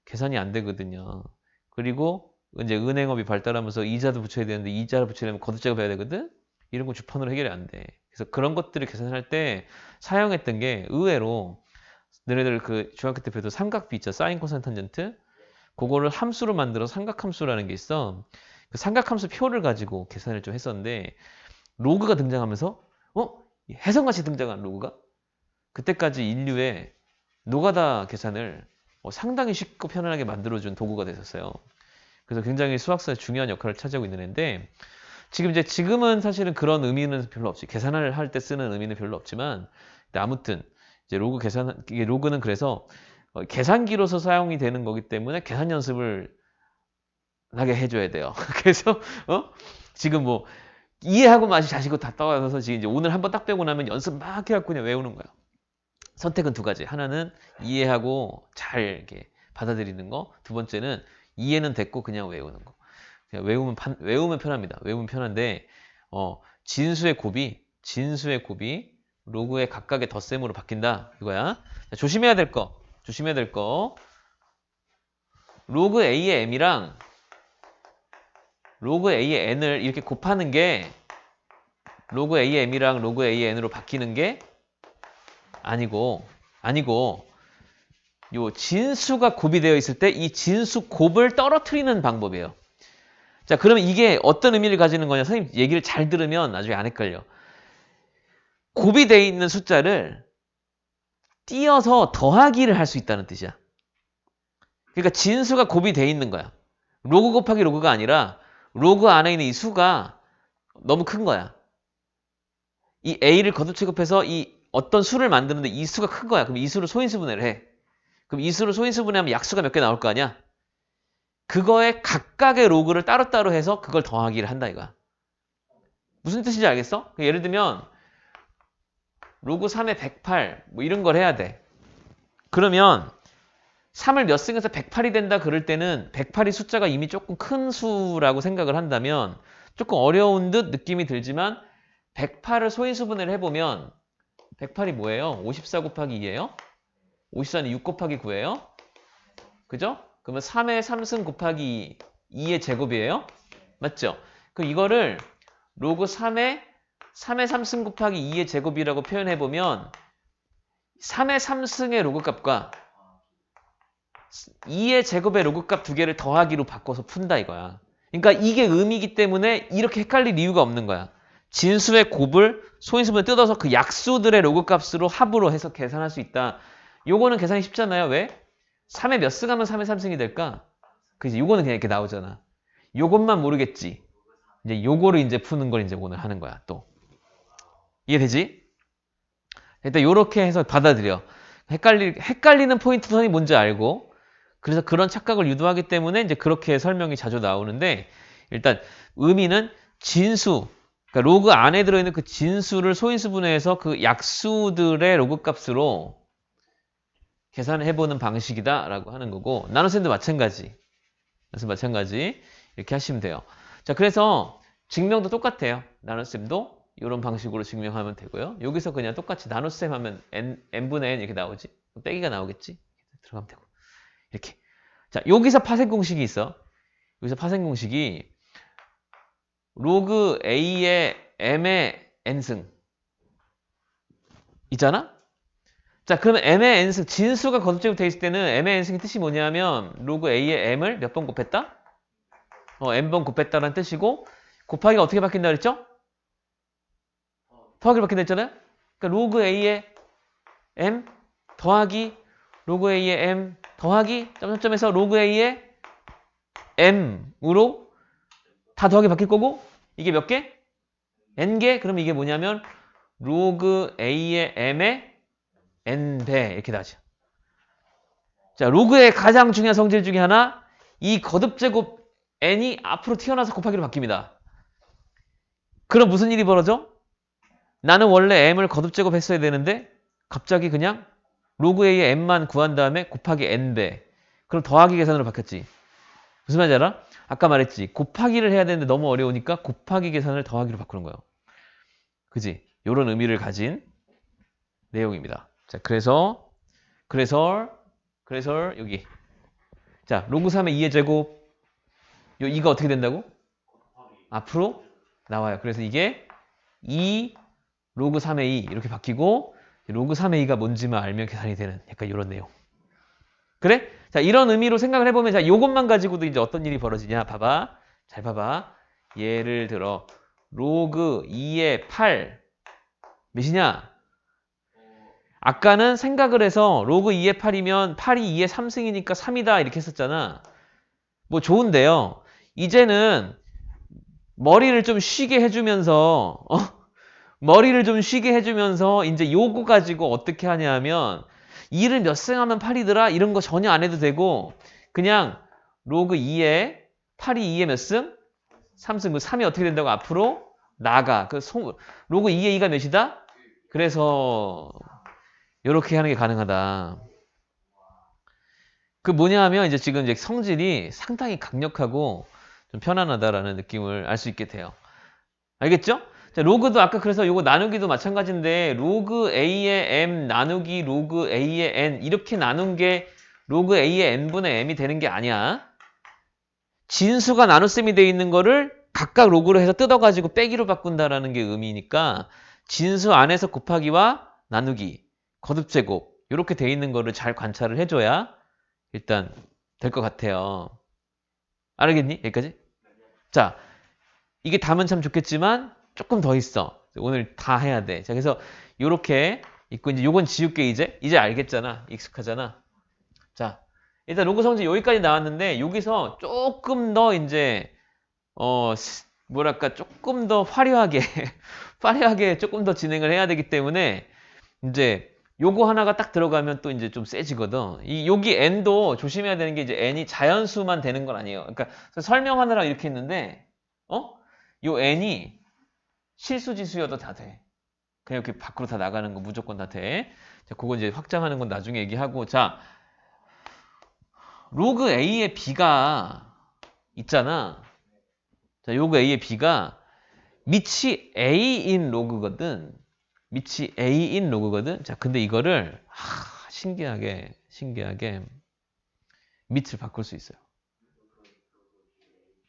Speaker 1: 계산이 안 되거든요. 그리고 이제 은행업이 발달하면서 이자도 붙여야 되는데 이자를 붙이려면 거듭제곱 해야 되거든? 이런 거 주판으로 해결이 안 돼. 그래서 그런 것들을 계산할 때 사용했던 게 의외로 너네들 그 중학교 때 배워도 삼각비 있죠? 사인, 코사인, 탄젠트? 그거를 함수로 만들어 삼각함수라는 게 있어. 그 삼각함수 표를 가지고 계산을 좀 했었는데 로그가 등장하면서 해성같이 등장한 로그가 그때까지 인류의 노가다 계산을 상당히 쉽고 편안하게 만들어준 도구가 됐었어요. 그래서 굉장히 수학사에 중요한 역할을 차지하고 있는 애인데 지금은 사실은 그런 의미는 별로 없지. 계산을 할 때 쓰는 의미는 별로 없지만 아무튼 이제 로그는 그래서 계산기로서 사용이 되는 거기 때문에 계산 연습을 하게 해줘야 돼요. 그래서 지금 뭐 이해하고 맛이 자시고 다 떠와서 지금 이제 오늘 한번 딱 빼고 나면 연습 막 해갖고 그냥 외우는 거야. 선택은 두 가지. 하나는 이해하고 잘 이렇게 받아들이는 거. 두 번째는 이해는 됐고 그냥 외우는 거. 그냥 외우면 편합니다. 외우면 편한데 진수의 곱이 로그의 각각의 덧셈으로 바뀐다. 이거야. 자, 조심해야 될 거. 로그 A의 M이랑 로그 A의 N을 이렇게 곱하는 게 로그 A의 M이랑 로그 A의 N으로 바뀌는 게 아니고 요 진수가 곱이 되어 있을 때 이 진수 곱을 떨어뜨리는 방법이에요. 자, 그러면 이게 어떤 의미를 가지는 거냐? 선생님 얘기를 잘 들으면 나중에 안 헷갈려. 곱이 되어 있는 숫자를 띄어서 더하기를 할 수 있다는 뜻이야. 그러니까 진수가 곱이 되어 있는 거야. 로그 곱하기 로그가 아니라 로그 안에 있는 이 수가 너무 큰 거야. 이 A를 거듭취급해서 이 어떤 수를 만드는데 이 수가 큰 거야. 그럼 이 수를 소인수분해를 해. 그럼 이 수를 소인수분해하면 약수가 몇 개 나올 거 아니야? 그거에 각각의 로그를 따로따로 해서 그걸 더하기를 한다 이거야. 무슨 뜻인지 알겠어? 예를 들면 로그 3에 108 뭐 이런 걸 해야 돼. 그러면 3을 몇 승해서 108이 된다 그럴 때는 108이 숫자가 이미 조금 큰 수라고 생각을 한다면 조금 어려운 듯 느낌이 들지만 108을 소인수분해를 해보면 108이 뭐예요? 54 곱하기 2예요? 54는 6 곱하기 9예요? 그죠? 그러면 3의 3승 곱하기 2의 제곱이에요? 맞죠? 그럼 이거를 로그 3의 3승 곱하기 2의 제곱이라고 표현해보면 3의 3승의 로그값과 2의 제곱의 로그값 두 개를 더하기로 바꿔서 푼다 이거야. 그러니까 이게 음이기 때문에 이렇게 헷갈릴 이유가 없는 거야. 진수의 곱을 소인수분에 뜯어서 그 약수들의 로그 값으로 합으로 해서 계산할 수 있다. 요거는 계산이 쉽잖아요. 왜? 3에 몇 승 하면 3의 3승이 될까? 그지? 요거는 그냥 이렇게 나오잖아. 요것만 모르겠지. 이제 요거를 이제 푸는 걸 이제 오늘 하는 거야. 또. 이해되지? 일단 요렇게 해서 받아들여. 헷갈리는 포인트 선이 뭔지 알고, 그래서 그런 착각을 유도하기 때문에 이제 그렇게 설명이 자주 나오는데, 일단 의미는 진수, 그러니까 로그 안에 들어있는 그 진수를 소인수 분해해서 그 약수들의 로그 값으로 계산해보는 방식이다라고 하는 거고, 나눗셈도 마찬가지. 그래서 마찬가지 이렇게 하시면 돼요. 자, 그래서 증명도 똑같아요. 나눗셈도 이런 방식으로 증명하면 되고요. 여기서 그냥 똑같이 나눗셈 하면 n분의 n 이렇게 나오지. 빼기가 나오겠지. 들어가면 되고. 이렇게. 자, 여기서 파생 공식이 있어. 여기서 파생 공식이 로그 a의 m의 n승 있잖아? 자, 그러면 m의 n승, 진수가 거듭제곱 돼 있을 때는 m의 n승의 뜻이 뭐냐면 로그 a의 m을 몇 번 곱했다? n번 곱했다라는 뜻이고, 곱하기가 어떻게 바뀐다 그랬죠? 더하기로 바뀐다 했잖아요? 그러니까 로그 a의 m 더하기 로그 a의 m 더하기 점점점에서 로그 a의 m으로 다 더하기 바뀔 거고, 이게 몇 개? n개? 그럼 이게 뭐냐면 로그 a의 m의 n배 이렇게 나죠. 자, 로그의 가장 중요한 성질 중에 하나, 이 거듭제곱 n이 앞으로 튀어나와서 곱하기로 바뀝니다. 그럼 무슨 일이 벌어져? 나는 원래 m을 거듭제곱했어야 되는데 갑자기 그냥 로그 a의 m만 구한 다음에 곱하기 n배. 그럼 더하기 계산으로 바뀌었지. 무슨 말인지 알아? 아까 말했지. 곱하기를 해야 되는데 너무 어려우니까 곱하기 계산을 더하기로 바꾸는 거예요. 그지? 이런 의미를 가진 내용입니다. 자, 그래서 여기. 자, 로그 3의 2의 제곱. 요 2가 어떻게 된다고? 앞으로 나와요. 그래서 이게 2 로그 3의 2 이렇게 바뀌고, 로그 3의 2가 뭔지만 알면 계산이 되는 약간 이런 내용. 그래? 자, 이런 의미로 생각을 해보면, 자, 요것만 가지고도 이제 어떤 일이 벌어지냐? 봐봐. 잘 봐봐. 예를 들어, 로그 2의 8. 몇이냐? 아까는 생각을 해서 로그 2의 8이면 8이 2의 3승이니까 3이다. 이렇게 했었잖아. 뭐 좋은데요. 이제는 머리를 좀 쉬게 해주면서, 머리를 좀 쉬게 해주면서 이제 요거 가지고 어떻게 하냐면 2를 몇 승 하면 8이더라? 이런 거 전혀 안 해도 되고 그냥 로그 2에 8이 2에 몇 승? 3승. 그 3이 어떻게 된다고? 앞으로 나가. 로그 2의 2가 몇이다? 그래서 이렇게 하는 게 가능하다. 그 뭐냐 하면 이제 지금 이제 성질이 상당히 강력하고 좀 편안하다라는 느낌을 알 수 있게 돼요. 알겠죠? 자, 로그도 아까 그래서 요거 나누기도 마찬가지인데 로그 a의 m 나누기 로그 a의 n 이렇게 나눈 게 로그 a의 n분의 m이 되는 게 아니야. 진수가 나눗셈이 돼 있는 거를 각각 로그로 해서 뜯어가지고 빼기로 바꾼다라는 게 의미니까 진수 안에서 곱하기와 나누기, 거듭제곱 이렇게 돼 있는 거를 잘 관찰을 해줘야 일단 될 것 같아요. 알겠니? 여기까지? 자, 이게 답은 참 좋겠지만 조금 더 있어. 오늘 다 해야 돼. 자, 그래서 요렇게 있고 이제 요건 지울게 이제 알겠잖아. 익숙하잖아. 자, 일단 로그 성질 여기까지 나왔는데 여기서 조금 더 이제 뭐랄까 조금 더 화려하게 화려하게 조금 더 진행을 해야 되기 때문에 이제 요거 하나가 딱 들어가면 또 이제 좀 세지거든. 여기 n도 조심해야 되는 게 이제 n이 자연수만 되는 건 아니에요. 그러니까 설명하느라 이렇게 했는데 요 n이 실수지수여도 다 돼. 그냥 이렇게 밖으로 다 나가는 거 무조건 다 돼. 자, 그거 이제 확장하는 건 나중에 얘기하고. 자, 로그 a의 b가 있잖아. 자, 로그 a의 b가 밑이 a인 로그거든. 밑이 a인 로그거든. 자, 근데 이거를 신기하게 밑을 바꿀 수 있어요.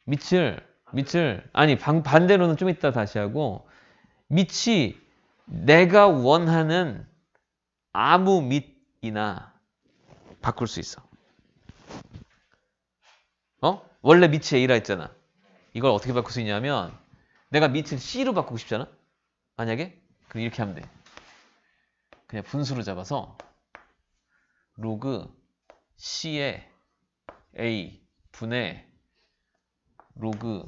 Speaker 1: 밑을 아니 반대로는 좀 이따 다시 하고 밑이 내가 원하는 아무 밑이나 바꿀 수 있어. 원래 밑이 A라 했잖아. 이걸 어떻게 바꿀 수 있냐면 내가 밑을 C로 바꾸고 싶잖아? 만약에? 그럼 이렇게 하면 돼. 그냥 분수로 잡아서 로그 C의 A 분의 로그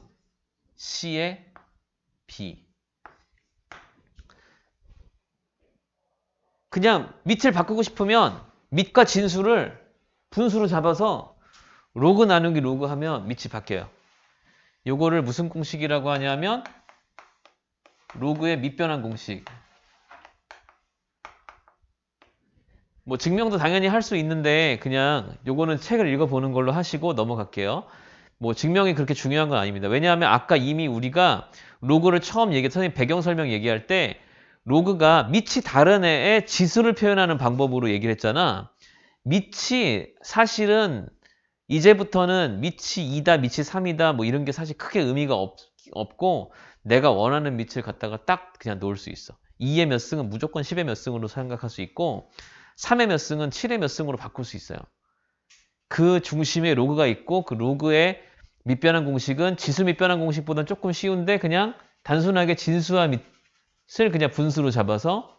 Speaker 1: C의 B. 그냥 밑을 바꾸고 싶으면 밑과 진수를 분수로 잡아서 로그 나누기 로그 하면 밑이 바뀌어요. 요거를 무슨 공식이라고 하냐면 로그의 밑변환 공식. 뭐 증명도 당연히 할 수 있는데 그냥 요거는 책을 읽어보는 걸로 하시고 넘어갈게요. 뭐 증명이 그렇게 중요한 건 아닙니다. 왜냐하면 아까 이미 우리가 로그를 처음 선생님 배경 설명 얘기할 때 로그가 밑이 다른 애의 지수를 표현하는 방법으로 얘기를 했잖아. 밑이 사실은 이제부터는 밑이 2다, 밑이 3이다 뭐 이런 게 사실 크게 의미가 없고 내가 원하는 밑을 갖다가 딱 그냥 놓을 수 있어. 2의 몇 승은 무조건 10의 몇 승으로 생각할 수 있고 3의 몇 승은 7의 몇 승으로 바꿀 수 있어요. 그 중심에 로그가 있고 그 로그의 밑변환 공식은 지수 밑변환 공식보다는 조금 쉬운데 그냥 단순하게 진수와 밑을 그냥 분수로 잡아서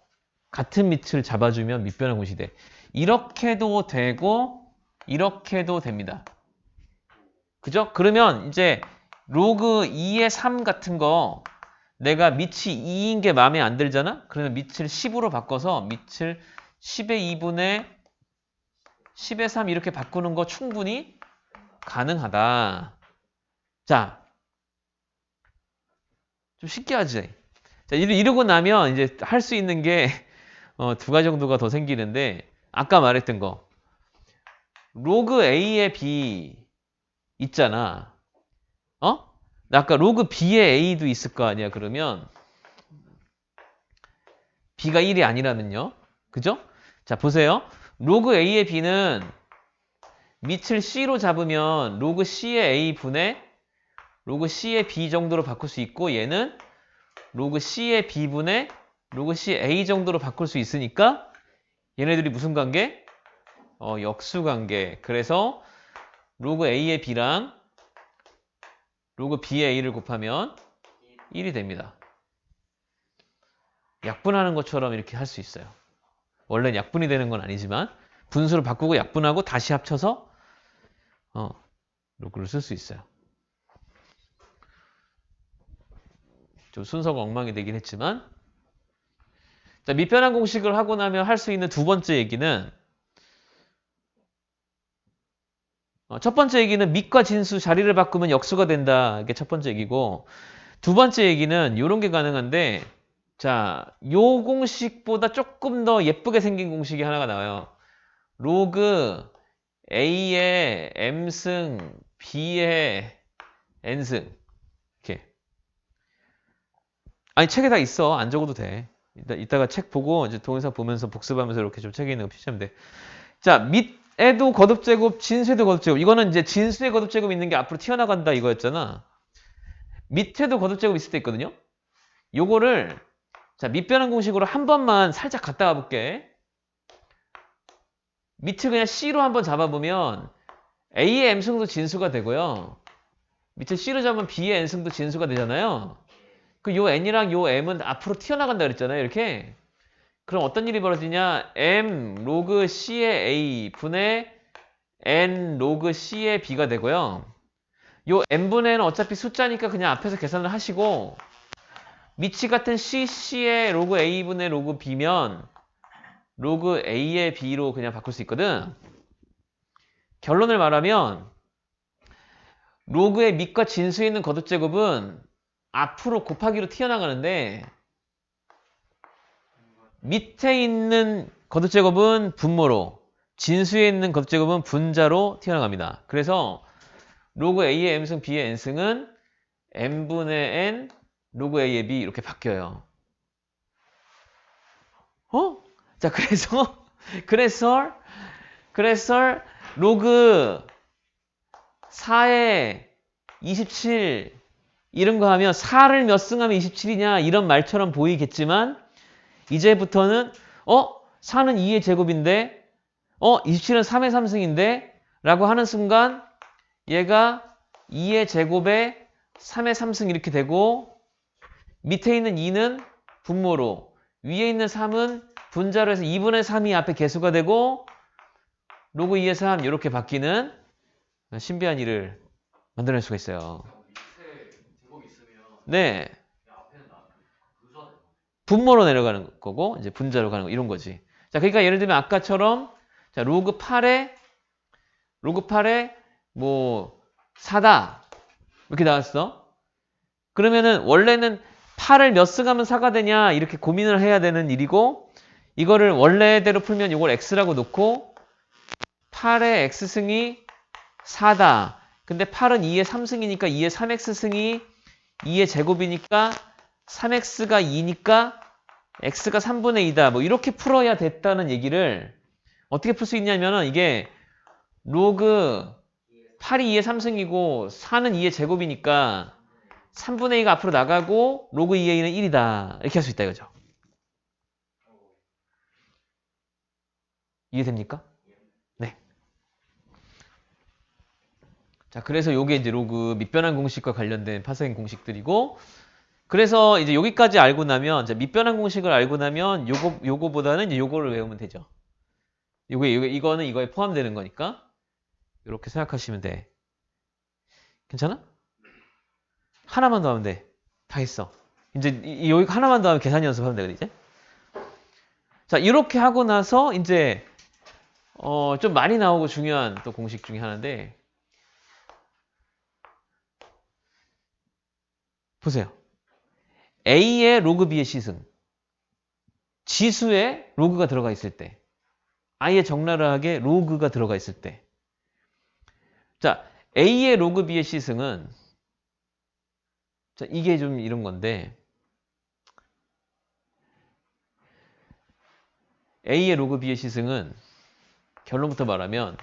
Speaker 1: 같은 밑을 잡아주면 밑변환 공식이 돼. 이렇게도 되고 이렇게도 됩니다. 그죠? 그러면 이제 로그 2의 3 같은 거 내가 밑이 2인 게 마음에 안 들잖아? 그러면 밑을 10으로 바꿔서 밑을 10의 2분의 10의 3 이렇게 바꾸는 거 충분히 가능하다. 자, 좀 쉽게 하지. 자, 이러고 나면 이제 할 수 있는 게 두 가지 정도가 더 생기는데 아까 말했던 거 로그 A의 B 있잖아. 어? 아까 로그 B의 A도 있을 거 아니야. 그러면 B가 1이 아니라면요. 그죠? 자, 보세요. 로그 A의 B는 밑을 C로 잡으면 로그 C의 A 분의 로그 C의 B 정도로 바꿀 수 있고 얘는 로그 C의 B 분의 로그 C의 A 정도로 바꿀 수 있으니까 얘네들이 무슨 관계? 역수 관계. 그래서 로그 A의 B랑 로그 B의 A를 곱하면 1이 됩니다. 약분하는 것처럼 이렇게 할 수 있어요. 원래는 약분이 되는 건 아니지만 분수를 바꾸고 약분하고 다시 합쳐서 로그를 쓸 수 있어요. 좀 순서가 엉망이 되긴 했지만 자, 밑변환 공식을 하고 나면 할 수 있는 두 번째 얘기는 첫 번째 얘기는 밑과 진수 자리를 바꾸면 역수가 된다. 이게 첫 번째 얘기고 두 번째 얘기는 이런 게 가능한데 자, 요 공식보다 조금 더 예쁘게 생긴 공식이 하나가 나와요. 로그 A의 M승 B의 N승 이렇게 아니 책에 다 있어. 안 적어도 돼. 이따가 책 보고 이제 동영상 보면서 복습하면서 이렇게 좀 책에 있는 거 표시하면 돼. 자, 밑에도 거듭제곱, 진수에도 거듭제곱. 이거는 이제 진수에 거듭제곱 있는 게 앞으로 튀어나간다 이거였잖아. 밑에도 거듭제곱 있을 때 있거든요. 요거를 자, 밑변환 공식으로 한 번만 살짝 갔다 와볼게. 밑을 그냥 C로 한번 잡아보면 A의 M승도 진수가 되고요. 밑을 C로 잡으면 B의 N승도 진수가 되잖아요. 그 요 N이랑 요 M은 앞으로 튀어나간다 그랬잖아요. 이렇게. 그럼 어떤 일이 벌어지냐? M 로그 C의 A 분의 N 로그 C의 B가 되고요. 요 N분의 N은 어차피 숫자니까 그냥 앞에서 계산을 하시고 밑이 같은 C의 로그 A분의 로그 B면 로그 A의 B로 그냥 바꿀 수 있거든. 결론을 말하면 로그의 밑과 진수에 있는 거듭제곱은 앞으로 곱하기로 튀어나가는데 밑에 있는 거듭제곱은 분모로 진수에 있는 거듭제곱은 분자로 튀어나갑니다. 그래서 로그 A의 M승 B의 N승은 M분의 N 로그 A의 B 이렇게 바뀌어요. 자, 그래서 로그 4에 27 이런 거 하면 4를 몇 승하면 27이냐 이런 말처럼 보이겠지만 이제부터는 4는 2의 제곱인데 27은 3의 3승인데 라고 하는 순간 얘가 2의 제곱에 3의 3승 이렇게 되고 밑에 있는 2는 분모로 위에 있는 3은 분자로 해서 2분의 3이 앞에 개수가 되고 로그 2의 3 이렇게 바뀌는 신비한 일을 만들어낼 수가 있어요.
Speaker 2: 그럼 밑에 제곱 있으면
Speaker 1: 네.
Speaker 2: 그냥 앞에는 나 분수화 되는 거네.
Speaker 1: 분모로 내려가는 거고 이제 분자로 가는 거 이런 거지. 자, 그러니까 예를 들면 아까처럼 자, 로그 8에 뭐 4다. 이렇게 나왔어. 그러면은 원래는 8을 몇 승하면 4가 되냐 이렇게 고민을 해야 되는 일이고 이거를 원래대로 풀면 이걸 x라고 놓고 8의 x승이 4다. 근데 8은 2의 3승이니까 2의 3x승이 2의 제곱이니까 3x가 2니까 x가 3분의 2다. 뭐 이렇게 풀어야 됐다는 얘기를 어떻게 풀 수 있냐면은 이게 로그 8이 2의 3승이고 4는 2의 제곱이니까 3분의 2가 앞으로 나가고 로그 2의 2는 1이다. 이렇게 할 수 있다 이거죠. 이해됩니까? 네. 자, 그래서 요게 이제 로그 밑변환 공식과 관련된 파생 공식들이고 그래서 이제 여기까지 알고 나면 이제 밑변환 공식을 알고 나면 요거보다는 이제 요거를 외우면 되죠. 이거는 이거에 포함되는 거니까 이렇게 생각하시면 돼. 괜찮아? 하나만 더 하면 돼. 다 했어. 이제 여기 하나만 더 하면 계산 연습하면 되거든 이제. 자, 이렇게 하고 나서 이제 좀 많이 나오고 중요한 또 공식 중에 하나인데 보세요. A의 로그 B의 시승. 지수에 로그가 들어가 있을 때. 아예 적나라하게 로그가 들어가 있을 때. 자, A의 로그 B의 시승은 자, 이게 좀 이런 건데 A의 로그 B의 시승은 결론부터 말하면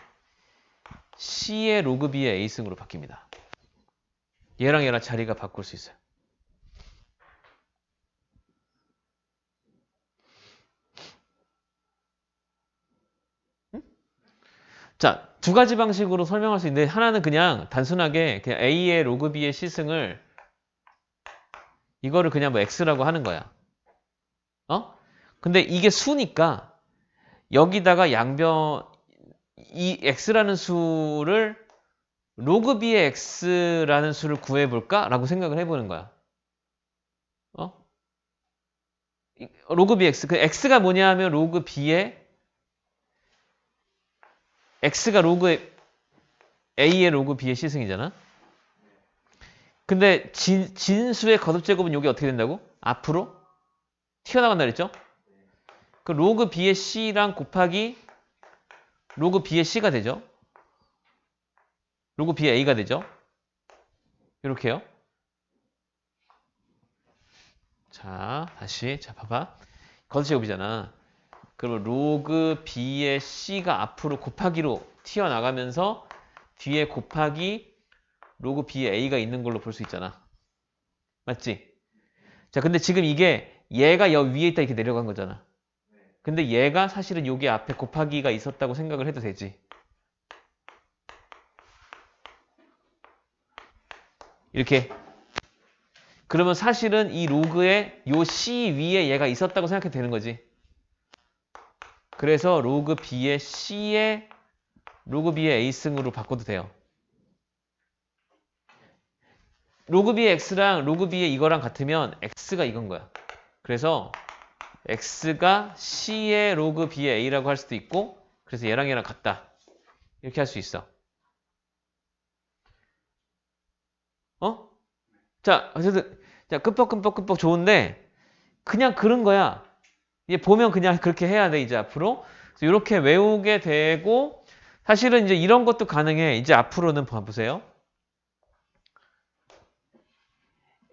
Speaker 1: C의 로그 B의 A승으로 바뀝니다. 얘랑 얘랑 자리가 바꿀 수 있어요. 자, 두 가지 방식으로 설명할 수 있는데 하나는 그냥 단순하게 그냥 A의 로그 B의 시승을 이거를 그냥 뭐 X라고 하는 거야. 근데 이게 수니까 여기다가 이 X라는 수를 로그 B의 X라는 수를 구해볼까? 라고 생각을 해보는 거야. 로그 B X. 그 X가 뭐냐 하면 로그 B의 X가 로그 A의 로그 B의 시승이잖아. 근데 진수의 거듭제곱은 여기 어떻게 된다고? 앞으로 튀어나간다 그랬죠? 그 로그 B의 C랑 곱하기 로그 B의 C가 되죠. 로그 B의 A가 되죠. 이렇게요. 자, 다시. 자, 봐봐. 거듭제곱이잖아. 그러면 로그 B의 C가 앞으로 곱하기로 튀어나가면서 뒤에 곱하기 로그 B의 A가 있는 걸로 볼 수 있잖아. 맞지? 자, 근데 지금 이게 얘가 여기 위에 있다 이렇게 내려간 거잖아. 근데 얘가 사실은 여기 앞에 곱하기가 있었다고 생각을 해도 되지. 이렇게. 그러면 사실은 이 로그에 요 C 위에 얘가 있었다고 생각해도 되는 거지. 그래서 로그 B의 C에 로그 B의 A승으로 바꿔도 돼요. 로그 B의 X랑 로그 B의 이거랑 같으면 X가 이건 거야. 그래서 X가 C의 로그 B의 A라고 할 수도 있고 그래서 얘랑 얘랑 같다. 이렇게 할 수 있어. 자, 어쨌든 자, 끔뻑끔뻑끔뻑 좋은데 그냥 그런 거야. 이제 보면 그냥 그렇게 해야 돼, 이제 앞으로. 그래서 이렇게 외우게 되고 사실은 이제 이런 것도 가능해. 이제 앞으로는 봐보세요.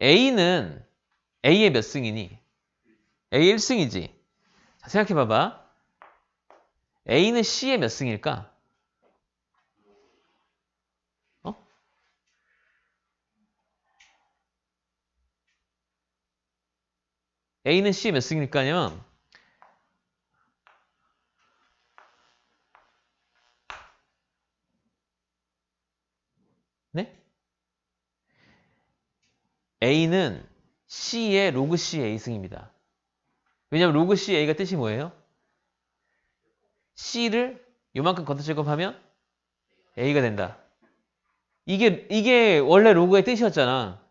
Speaker 1: A는 A의 몇 승이니? A 1승이지. 자, 생각해 봐봐. A는 C의 몇 승일까? 어? A는 C의 몇 승일까요? 네? A는 C의 로그 C A승입니다. 왜냐면 로그 C A가 뜻이 뭐예요? C를 요만큼 걷어 제곱하면 A가 된다. 이게 원래 로그의 뜻이었잖아.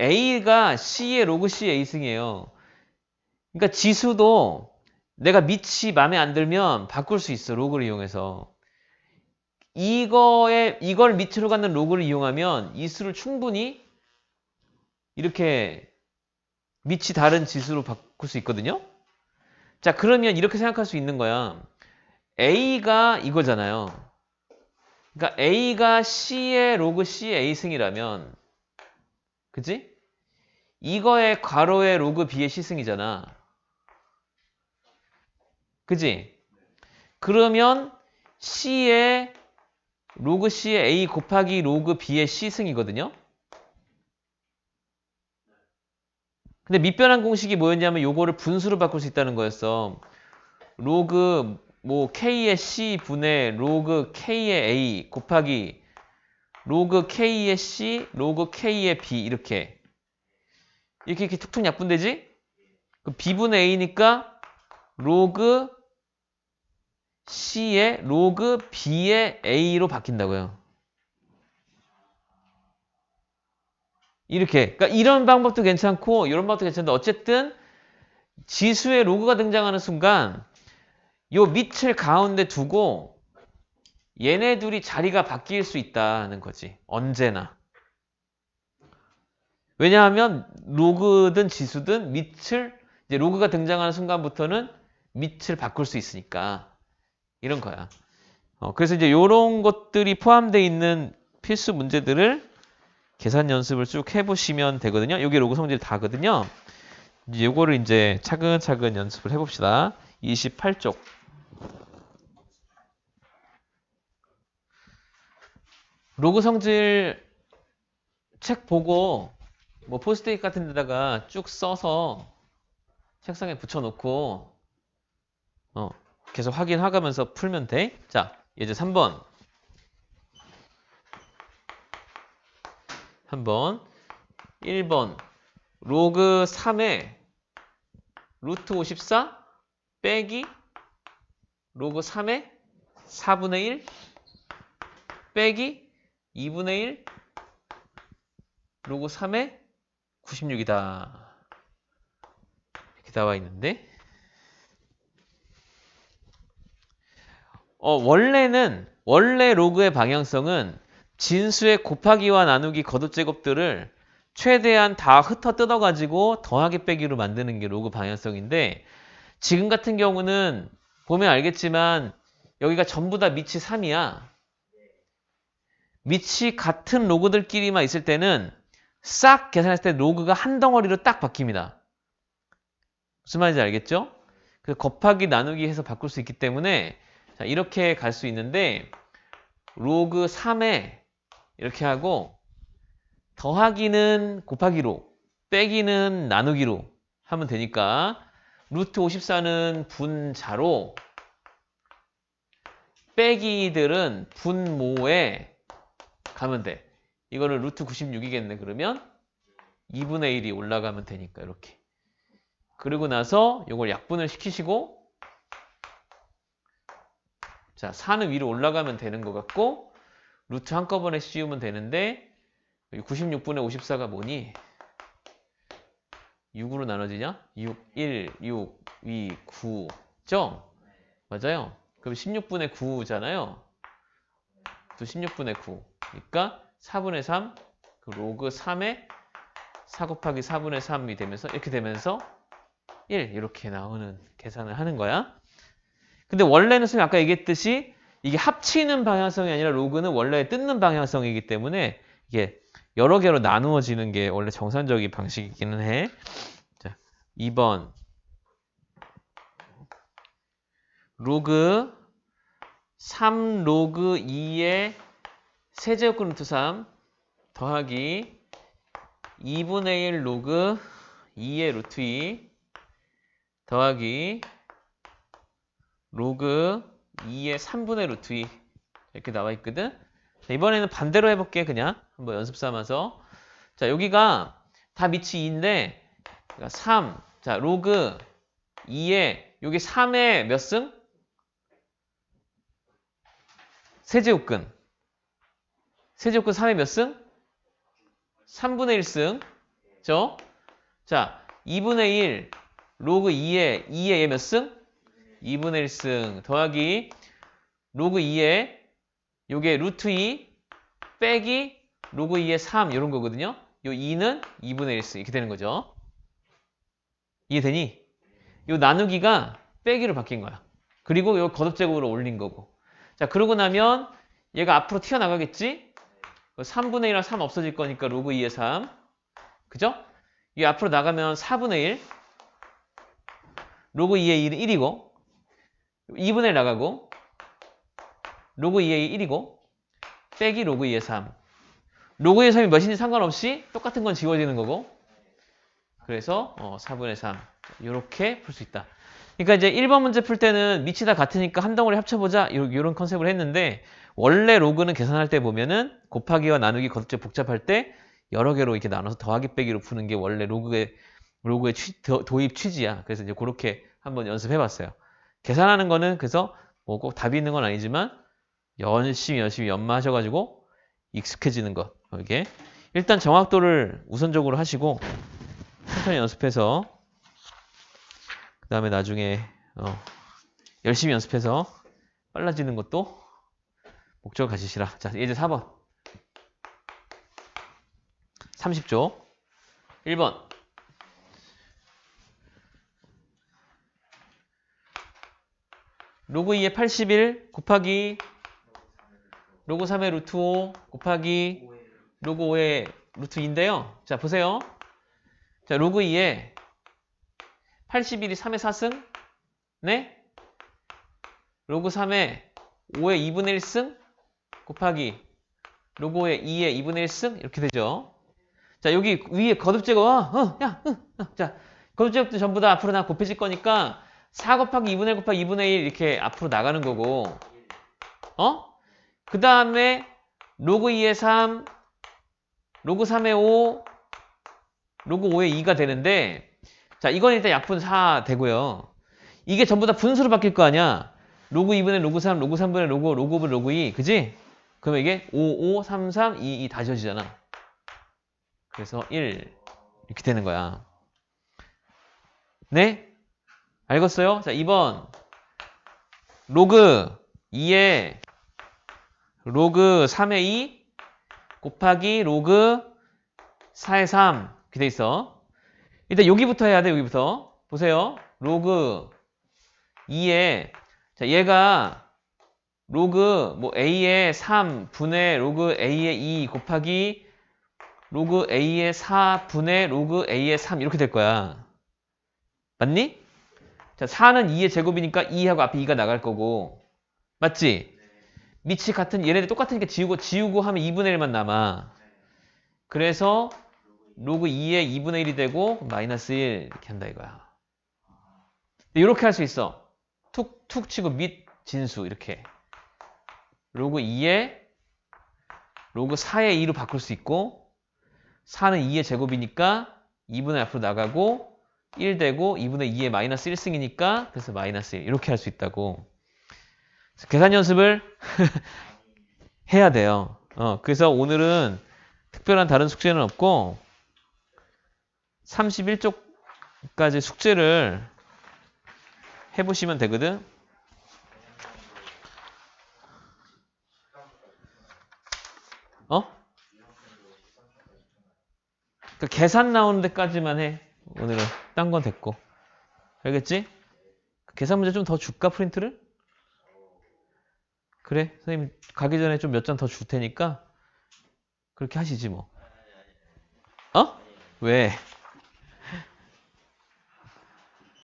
Speaker 1: A가 C의 로그 C A승이에요. 그러니까 지수도 내가 밑이 마음에 안 들면 바꿀 수 있어. 로그를 이용해서. 이걸 밑으로 갖는 로그를 이용하면 이 수를 충분히 이렇게 밑이 다른 지수로 바꿀 수 있거든요. 자, 그러면 이렇게 생각할 수 있는 거야. A가 이거잖아요. 그러니까 A가 C의 로그 C A승이라면, 그치? 이거의 괄호의 로그 B의 C승이잖아. 그치? 그러면 C의 로그 C의 A 곱하기 로그 B의 C승이거든요. 근데 밑변환 공식이 뭐였냐면 요거를 분수로 바꿀 수 있다는 거였어. 로그 뭐 K의 C 분의 로그 K의 A 곱하기 로그 K의 C 로그 K의 B 이렇게 툭툭 약분되지? 그 B분의 A니까 로그 C의 로그 B의 A로 바뀐다고요. 이렇게. 그러니까 이런 방법도 괜찮고 이런 방법도 괜찮은데 어쨌든 지수의 로그가 등장하는 순간 요 밑을 가운데 두고 얘네 둘이 자리가 바뀔 수 있다는 거지. 언제나. 왜냐하면 로그든 지수든 밑을 이제 로그가 등장하는 순간부터는 밑을 바꿀 수 있으니까 이런 거야. 그래서 이제 이런 것들이 포함되어 있는 필수 문제들을 계산 연습을 쭉 해보시면 되거든요. 여기 로그 성질 다거든요. 이제 요거를 이제 차근차근 연습을 해봅시다. 28쪽. 로그 성질 책 보고 뭐 포스트잇 같은 데다가 쭉 써서 책상에 붙여놓고 계속 확인하면서 풀면 돼. 자, 이제 3번. 1번 로그 3에 루트 54 빼기 로그 3에 4분의 1 빼기 2분의 1 로그 3에 96이다. 이렇게 나와 있는데 원래 로그의 방향성은 진수의 곱하기와 나누기 거듭 제곱들을 최대한 다 흩어 뜯어가지고 더하기 빼기로 만드는 게 로그 방향성인데 지금 같은 경우는 보면 알겠지만 여기가 전부 다 밑이 3이야. 밑이 같은 로그들끼리만 있을 때는 싹 계산했을 때 로그가 한 덩어리로 딱 바뀝니다. 무슨 말인지 알겠죠? 그 곱하기 나누기 해서 바꿀 수 있기 때문에 자, 이렇게 갈 수 있는데 로그 3에 이렇게 하고 더하기는 곱하기로 빼기는 나누기로 하면 되니까 루트 54는 분자로 빼기들은 분모에 가면 돼. 이거는 루트 96이겠네. 그러면 2분의 1이 올라가면 되니까 이렇게. 그리고 나서 이걸 약분을 시키시고 자 4는 위로 올라가면 되는 것 같고 루트 한꺼번에 씌우면 되는데 96분의 54가 뭐니? 6으로 나눠지냐? 6, 1, 6, 2, 9죠? 맞아요. 그럼 16분의 9잖아요. 또 16분의 9. 그러니까 4분의 3, 그 로그 3에 4 곱하기 4분의 3이 되면서 이렇게 되면서 1 이렇게 나오는 계산을 하는 거야. 근데 원래는 선생님 아까 얘기했듯이 이게 합치는 방향성이 아니라 로그는 원래 뜯는 방향성이기 때문에 이게 여러 개로 나누어지는 게 원래 정상적인 방식이기는 해. 자, 2번 로그 3 로그 2의 세제곱근 루트 3 더하기 2분의 1 로그 2의 루트 2 더하기 로그 2의 3분의 루트 2 이렇게 나와 있거든. 자, 이번에는 반대로 해볼게. 그냥 한번 연습 삼아서 자, 여기가 다 밑이 2인데 3. 자, 로그 2에 여기 3의 몇 승? 세제곱근. 세제곱근 3의 몇 승? 3분의 1승. 그죠? 자, 2분의 1 로그 2에 얘 몇 승? 2분의 1승 더하기 로그 2에 요게 루트 2 빼기 로그 2의 3 이런 거거든요. 요 2는 2분의 1승 이렇게 되는 거죠. 이해되니? 요 나누기가 빼기로 바뀐 거야. 그리고 요 거듭제곱으로 올린 거고. 자, 그러고 나면 얘가 앞으로 튀어나가겠지? 3분의 1랑 3 없어질 거니까 로그 2의 3. 그죠? 이 앞으로 나가면 4분의 1. 로그 2의 1은 1이고 2분의 1 나가고 로그 2의 1이고 빼기 로그 2의 3. 로그 2의 3이 몇인지 상관없이 똑같은 건 지워지는 거고 그래서 4분의 3 이렇게 풀 수 있다. 그러니까 이제 1번 문제 풀 때는 밑이 다 같으니까 한 덩어리 합쳐보자 이런 컨셉을 했는데 원래 로그는 계산할 때 보면은 곱하기와 나누기 거듭제 복잡할 때 여러 개로 이렇게 나눠서 더하기 빼기로 푸는 게 원래 로그의 도입 취지야. 그래서 이제 그렇게 한번 연습해봤어요. 계산하는 거는 그래서 뭐 꼭 답이 있는 건 아니지만 열심히 연마하셔가지고 익숙해지는 것. 이게 일단 정확도를 우선적으로 하시고 천천히 연습해서 그 다음에 나중에 열심히 연습해서 빨라지는 것도 목적을 가지시라. 자, 예제 4번 30조 1번 로그 2의 81 곱하기 로그 3의 루트 5 곱하기 로그 5의 루트 2인데요. 자, 보세요. 자, 로그 2에 81이 3의 4승 네? 로그 3의 5의 2분의 1승 곱하기 로그 5의 2의 2분의 1승 이렇게 되죠. 자, 여기 위에 거듭제곱 자, 거듭제곱도 전부 다 앞으로 다 곱해질 거니까 4 곱하기 2분의 1 곱하기 2분의 1 이렇게 앞으로 나가는 거고 그 다음에 로그 2의 3 로그 3의 5 로그 5의 2가 되는데 자, 이건 일단 약분 4 되고요. 이게 전부 다 분수로 바뀔 거 아니야. 로그 2분의 로그 3, 로그 3분의 로그 5, 로그 5분의 로그 2. 그지? 그러면 이게 5, 5, 3, 3, 2, 2 다 지워지잖아. 그래서 1 이렇게 되는 거야. 네? 알겠어요? 자, 2번 로그 2에 로그 3의 2 곱하기 로그 4의 3 이렇게 돼 있어. 일단 여기부터 해야 돼. 여기부터. 보세요. 로그 2에 자, 얘가 로그 뭐 a의 3 분의 로그 a의 2 곱하기 로그 a의 4 분의 로그 a의 3 이렇게 될 거야. 맞니? 자, 4는 2의 제곱이니까 2하고 앞에 2가 나갈 거고. 맞지? 밑이 같은 얘네들 똑같으니까 지우고 하면 2분의 1만 남아. 그래서 로그 2의 2분의 1이 되고 마이너스 1 이렇게 한다 이거야. 이렇게 할 수 있어. 툭 치고 밑 진수 이렇게. 로그 2에 로그 4의 2로 바꿀 수 있고 4는 2의 제곱이니까 2분의 1 앞으로 나가고 1 되고 2분의 2의 마이너스 1승이니까 그래서 마이너스 1 이렇게 할 수 있다고. 계산 연습을 해야 돼요. 그래서 오늘은 특별한 다른 숙제는 없고 31쪽까지 숙제를 해보시면 되거든. 그 계산 나오는 데까지만 해. 오늘은 딴 건 됐고. 알겠지? 계산 문제 좀 더 줄까 프린트를? 그래 선생님 가기 전에 좀 몇 장 더 줄 테니까 그렇게 하시지 뭐. 왜?